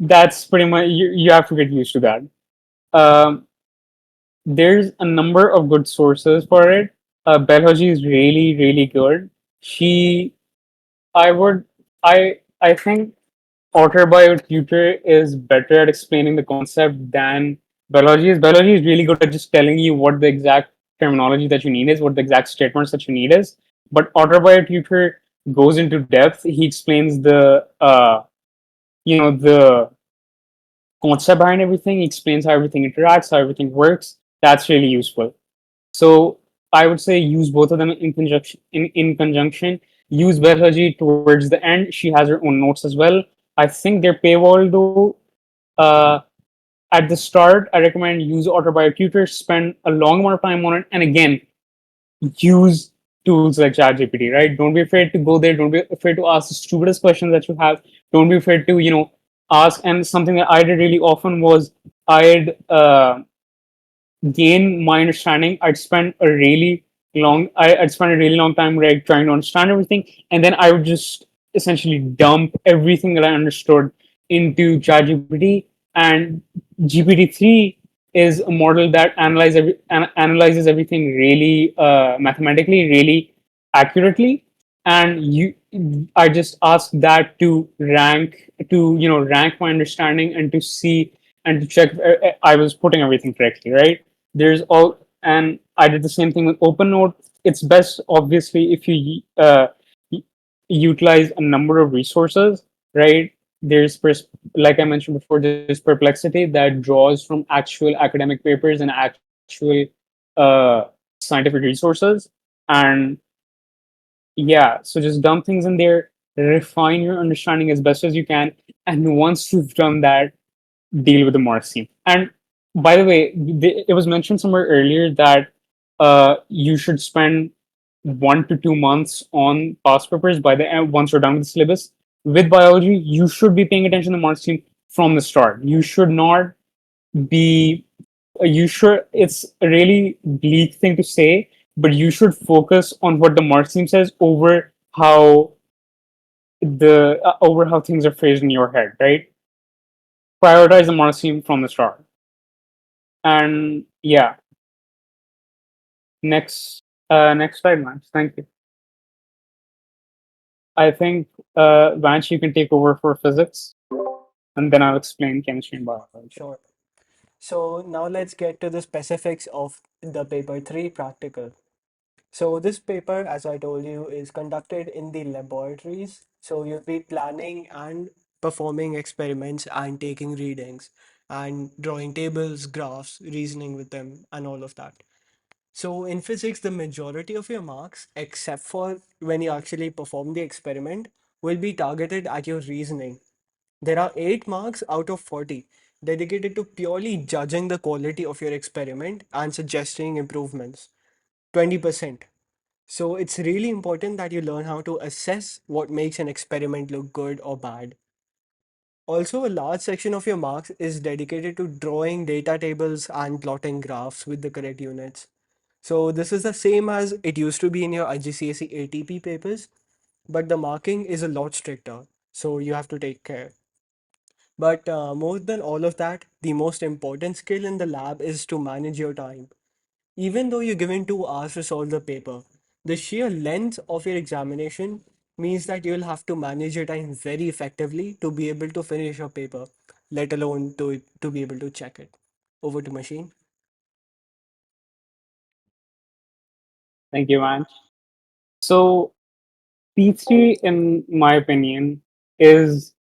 that's pretty much you have to get used to that. Um, there's a number of good sources for it. Biology is really, really good. She, I would, I think Otter by a tutor is better at explaining the concept than biology is. Biology is really good at just telling you what the exact terminology that you need is, what the exact statements that you need is. But Otter by a tutor goes into depth. He explains the concept behind everything. He explains how everything interacts, how everything works. That's really useful. So I would say use both of them in conjunction. In conjunction, use biology towards the end. She has her own notes as well. I think they're paywall though. Uh, at the start, I recommend use Otter by a tutor. Spend a long amount of time on it, and again, use tools like ChatGPT. Right? Don't be afraid to go there. Don't be afraid to ask the stupidest questions that you have. Don't be afraid to ask. And something that I did really often was I'd gain my understanding. I'd spend a really long time like trying to understand everything, and then I would just essentially dump everything that I understood into ChatGPT. And GPT-3 is a model that analyzes everything really mathematically, really accurately. And I just ask that to rank my understanding and to see and to check if I was putting everything correctly, right? There's all, and I did the same thing with OpenNote. It's best, obviously, if you utilize a number of resources, right? There's, like I mentioned before, there's Perplexity that draws from actual academic papers and actual uh, scientific resources. And yeah, so just dump things in there, refine your understanding as best as you can. And once you've done that, deal with the mark scheme. And by the way, it was mentioned somewhere earlier that you should spend 1 to 2 months on past papers by the end once you're done with the syllabus. With biology, you should be paying attention to the mark scheme from the start. You should not be you should it's a really bleak thing to say, but you should focus on what the mark scheme says over how things are phrased in your head, right? Prioritize the mark scheme from the start. And yeah, next slide, Vance. Thank you. I think Vance, you can take over for physics, and then I'll explain chemistry and biology. Sure. So now let's get to the specifics of the paper 3 practical. So this paper, as I told you, is conducted in the laboratories. So you'll be planning and performing experiments and taking readings and drawing tables, graphs, reasoning with them, and all of that. So in physics, the majority of your marks, except for when you actually perform the experiment, will be targeted at your reasoning. There are 8 marks out of 40 dedicated to purely judging the quality of your experiment and suggesting improvements. 20%. So it's really important that you learn how to assess what makes an experiment look good or bad. Also, a large section of your marks is dedicated to drawing data tables and plotting graphs with the correct units. So this is the same as it used to be in your IGCSE ATP papers, but the marking is a lot stricter. So you have to take care. But more than all of that, the most important skill in the lab is to manage your time. Even though you're given 2 hours to solve the paper, the sheer length of your examination means that you'll have to manage your time very effectively to be able to finish your paper, let alone to be able to check it. Over to machine. Thank you, Vance. So P3, in my opinion, is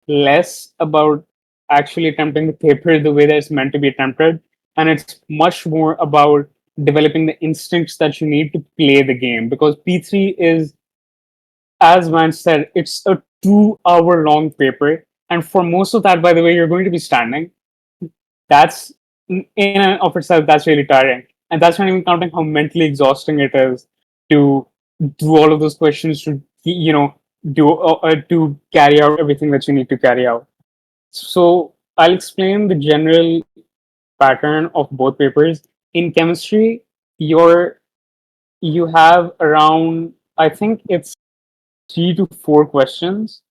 less about actually attempting the paper the way that it's meant to be attempted, and it's much more about developing the instincts that you need to play the game. Because P3 is, as Vance said, it's a 2 hour long paper, and for most of that, by the way, you're going to be standing. That's in and of itself, that's really tiring, and that's not even counting how mentally exhausting it is to do all of those questions, to to carry out everything that you need to carry out. So I'll explain the general pattern of both papers. In chemistry, your you have around, I think it's 3 to 4 questions.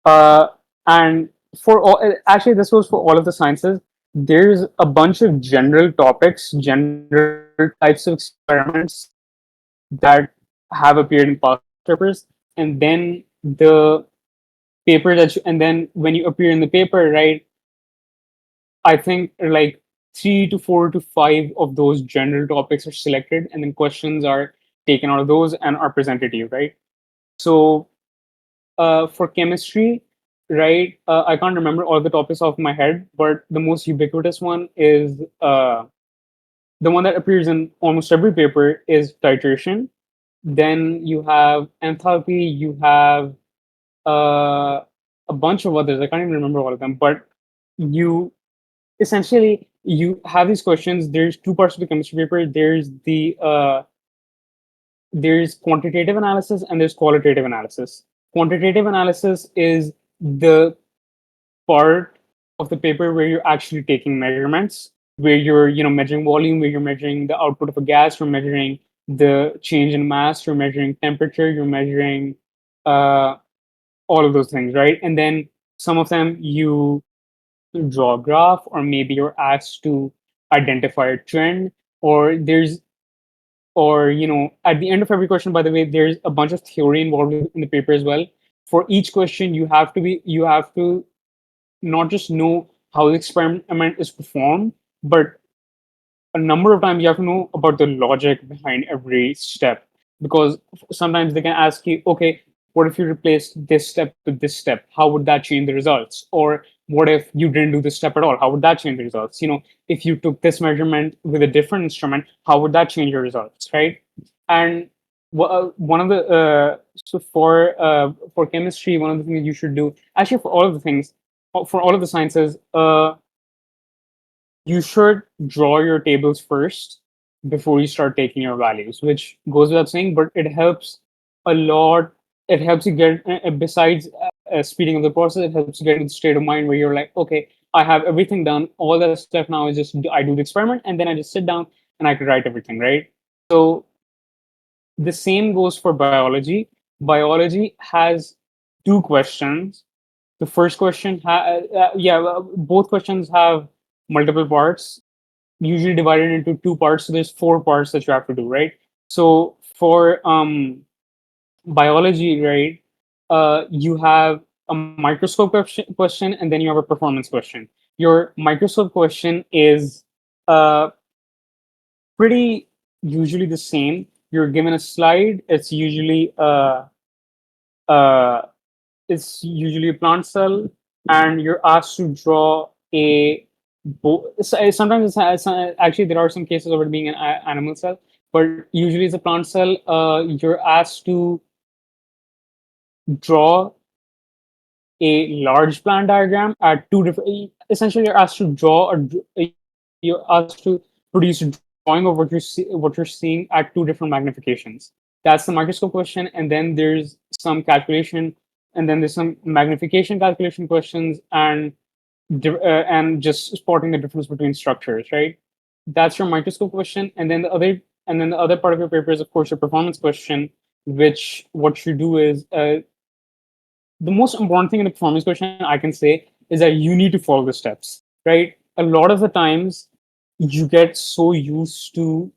Uh, and for all, actually, this goes for all of the sciences. There's a bunch of general topics, general types of experiments that have appeared in past papers, and then the paper and then when you appear in the paper, right? I think like 3 to 4 to 5 of those general topics are selected, and then questions are taken out of those and are presented to you, right? So for chemistry, right? I can't remember all the topics off my head, but the most ubiquitous one is the one that appears in almost every paper is titration. Then you have enthalpy, you have uh, a bunch of others. I can't even remember all of them, but you essentially you have these questions. There's 2 parts of the chemistry paper. There's quantitative analysis and there's qualitative analysis. Quantitative analysis is the part of the paper where you're actually taking measurements, where you're measuring volume, where you're measuring the output of a gas, you're measuring the change in mass, you're measuring temperature, you're measuring uh, all of those things, right? And then some of them you draw a graph, or maybe you're asked to identify a trend, or there's or at the end of every question, by the way, there's a bunch of theory involved in the paper as well. For each question, you have to not just know how the experiment is performed, but a number of times you have to know about the logic behind every step, because sometimes they can ask you, okay, what if you replace this step with this step? How would that change the results? Or what if you didn't do this step at all? How would that change the results? If you took this measurement with a different instrument, how would that change your results, right? And one of the so for chemistry, one of the things you should do, actually for all of the things, for all of the sciences, you should draw your tables first before you start taking your values, which goes without saying, but it helps a lot. It helps you get, besides speeding up the process, it helps you get into the state of mind where you're like, okay, I have everything done. All that's left now is just I do the experiment, and then I just sit down and I could write everything, right? So the same goes for biology. Biology has two questions. The first question, both questions have multiple parts, usually divided into two parts. So there's four parts that you have to do, right? So for biology, right, you have a microscope question, and then you have a performance question. Your microscope question is pretty usually the same. You're given a slide. Uh, it's usually a plant cell, and you're asked to draw a sometimes actually there are some cases of it being an animal cell, but usually it's a plant cell. You're asked to draw a large plant diagram at two different. Essentially, you're asked to draw you're asked to produce a drawing of what you're seeing at two different magnifications. That's the microscope question, and then there's some calculation, and then there's some magnification calculation questions, and just spotting the difference between structures, right? That's your microscope question, and then the other part of your paper is, of course, your performance question, which what you do is the most important thing in the performance question I can say is that you need to follow the steps, right? A lot of the times you get so used to,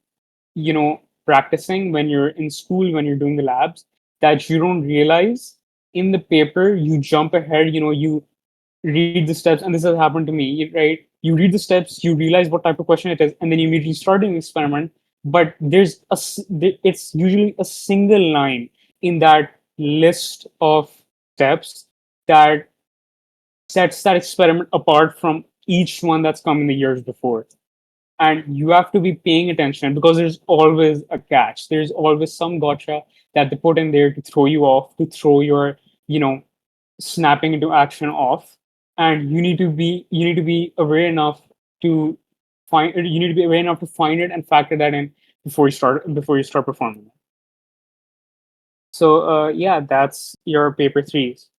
practicing when you're in school, when you're doing the labs, that you don't realize in the paper you jump ahead, you read the steps, and this has happened to me, right? You read the steps, you realize what type of question it is, and then you immediately start doing the experiment. But it's usually a single line in that list of steps that sets that experiment apart from each one that's come in the years before. And you have to be paying attention, because there's always a catch. There's always some gotcha that they put in there to throw you off, to throw your, snapping into action off. And you need to be aware enough to find it and factor that in before you start performing it. So yeah, that's your paper threes.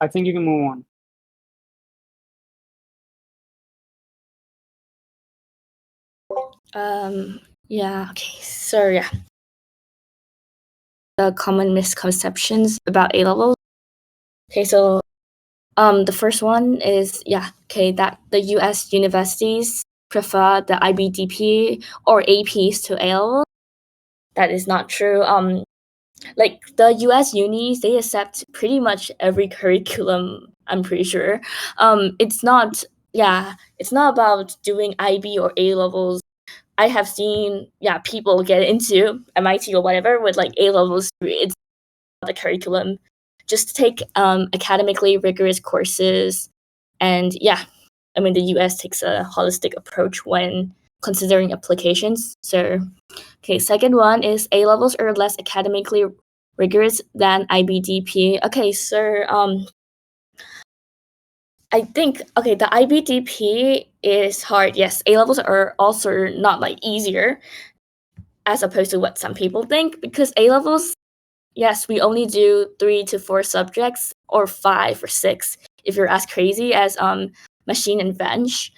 I think you can move on. Yeah, okay. So yeah. The common misconceptions about A levels. Okay, so the first one is that the US universities prefer the IBDP or APs to A levels. That is not true. Like the US unis, they accept pretty much every curriculum, I'm pretty sure. It's not about doing IB or A levels. I have seen people get into MIT or whatever with like A levels. It's not the curriculum. Just take academically rigorous courses, and the US takes a holistic approach when considering applications. So okay, second one is A levels are less academically rigorous than IBDP. Okay, so I think the IBDP is hard. Yes, A levels are also not like easier as opposed to what some people think, because A levels, yes, we only do 3 to 4 subjects, or 5 or 6 if you're as crazy as machine and bench.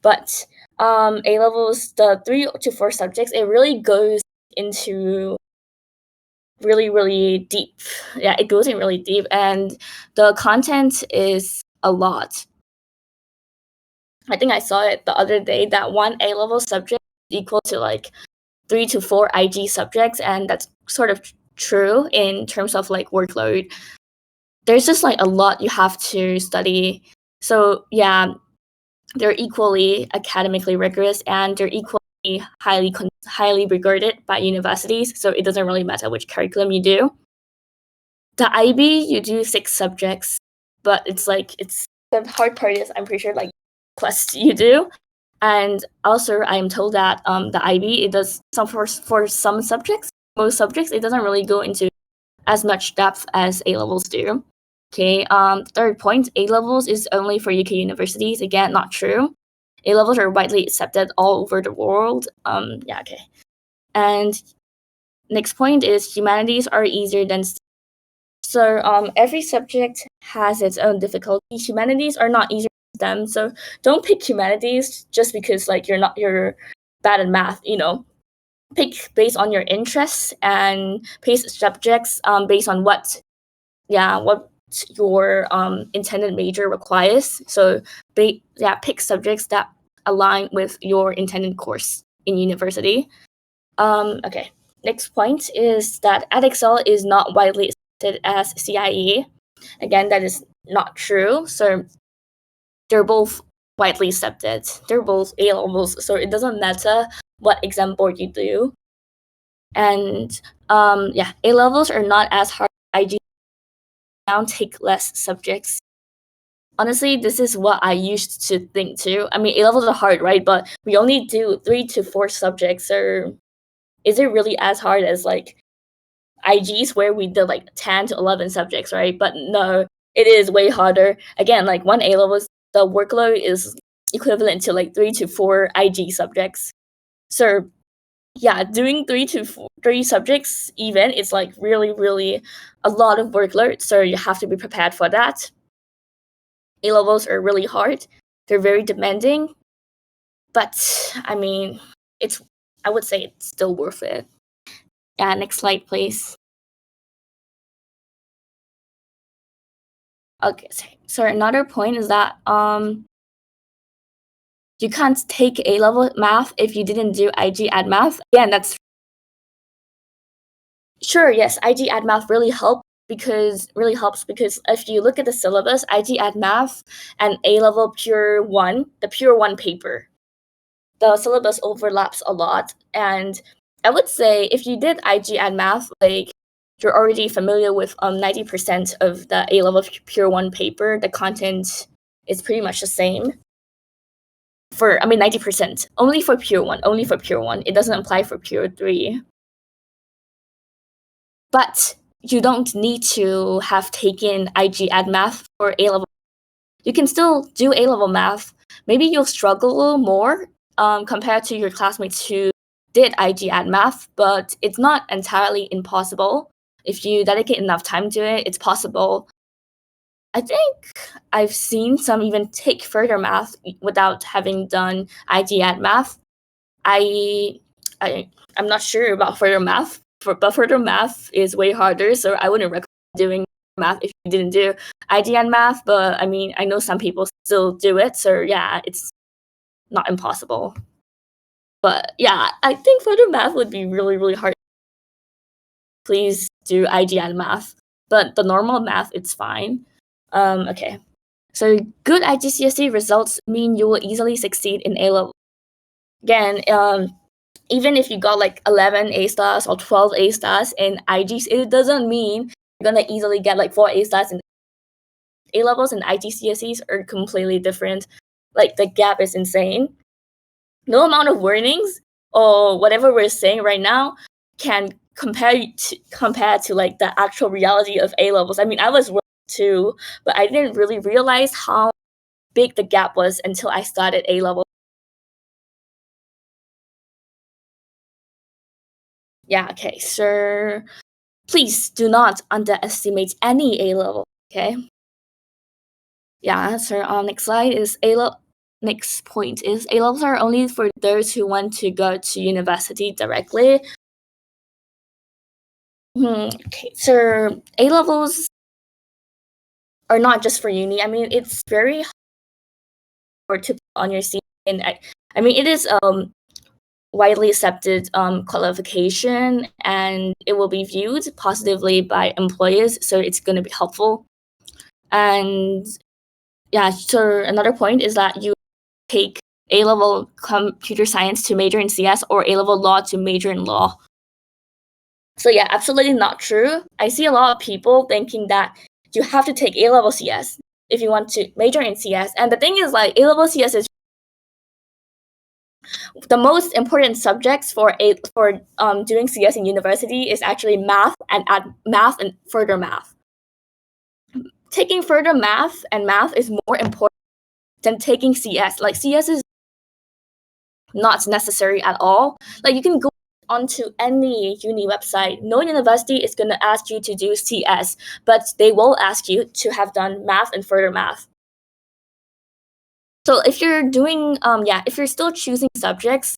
But A levels, the 3 to 4 subjects, it really goes into really, really deep. Yeah, it goes in really deep, and the content is a lot. I think I saw it the other day that one A level subject is equal to like 3 to 4 IG subjects, and that's sort of true in terms of like workload. there's just like a lot you have to study. So yeah, they're equally academically rigorous and they're equally highly regarded by universities. So it doesn't really matter which curriculum you do. The IB, you do 6 subjects, but it's the hard part is I'm pretty sure like quests you do. And also I'm told that the IB, it does for some subjects, most subjects, it doesn't really go into as much depth as A-levels do. Okay, third point, A-levels is only for UK universities. Again, not true. A-levels are widely accepted all over the world. Yeah, okay. And next point is humanities are easier than so every subject has its own difficulty. Humanities are not easier than them, so don't pick humanities just because like you're bad at math, you know. Pick based on your interests and pick subjects based on what your intended major requires. So pick subjects that align with your intended course in university. Okay. Next point is that Edexcel is not widely accepted as CIE. Again, that is not true. So they're both widely accepted. They're both A-levels, so it doesn't matter what exam board you do. And A-levels are not as hard as IG. Now take less subjects. Honestly, this is what I used to think too. I mean, A-levels are hard, right? But we only do 3 to 4 subjects. Or is it really as hard as like IGs where we did like 10 to 11 subjects, right? But no, it is way harder. Again, like one A-levels, the workload is equivalent to like 3 to 4 IG subjects. So yeah, doing 3 subjects even, it's like really, really a lot of workload. So you have to be prepared for that. A-levels are really hard. They're very demanding. But I mean, I would say it's still worth it. Yeah, next slide, please. Okay, so another point is that you can't take A-level math if you didn't do IG Ad Math. Again, that's sure, yes, IG Ad Math really helps because if you look at the syllabus, IG Ad Math and A-level Pure 1, the Pure 1 paper, the syllabus overlaps a lot. And I would say if you did IG Ad Math, like you're already familiar with 90% of the A-level Pure 1 paper, the content is pretty much the same. 90%. Only for Pure 1. It doesn't apply for Pure 3. But you don't need to have taken IG Ad Math for A-level. You can still do A-level math. Maybe you'll struggle a little more compared to your classmates who did IG Ad Math, but it's not entirely impossible. If you dedicate enough time to it, it's possible. I think I've seen some even take further math without having done IG Ad Math. I'm not sure about further math, but further math is way harder, so I wouldn't recommend doing math if you didn't do IG Ad Math, but I mean, I know some people still do it, so yeah, it's not impossible. But yeah, I think further math would be really, really hard. Please do IG Ad Math, but the normal math, it's fine. Okay. So good IGCSE results mean you will easily succeed in A-level. Again, even if you got like 11 A-stars or 12 A-stars in IGs, it doesn't mean you're gonna easily get like 4 A-stars in A-levels, and IGCSEs are completely different. Like the gap is insane. No amount of warnings or whatever we're saying right now can compare to like the actual reality of A-levels. I mean, I was too, but I didn't really realize how big the gap was until I started A-level. Yeah, okay, so please do not underestimate any A-level, okay? Yeah, so next slide is A-level. Next point is A-levels are only for those who want to go to university directly. Okay, so A-levels are not just for uni. I mean, it's very hard to put on your CV. And I mean, it is widely accepted qualification, and it will be viewed positively by employers, so it's going to be helpful. And yeah, so another point is that you take A-level computer science to major in CS or A-level law to major in law. So yeah, absolutely not true. I see a lot of people thinking that you have to take A-level CS if you want to major in CS. And the thing is, like, A-level CS is the most important subjects for doing CS in university is actually math and further math. Taking further math is more important than taking CS. Like, CS is not necessary at all. Like, you can go onto any uni website. No university is going to ask you to do CS, but they will ask you to have done math and further math. So if you're doing, if you're still choosing subjects,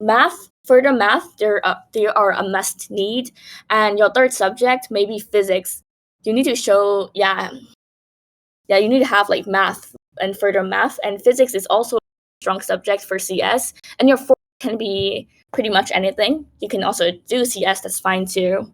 math, further math, they are a must need. And your third subject, maybe physics. You need to show, you need to have like math and further math. And physics is also a strong subject for CS. And your fourth can be pretty much anything. You can also do CS, that's fine too.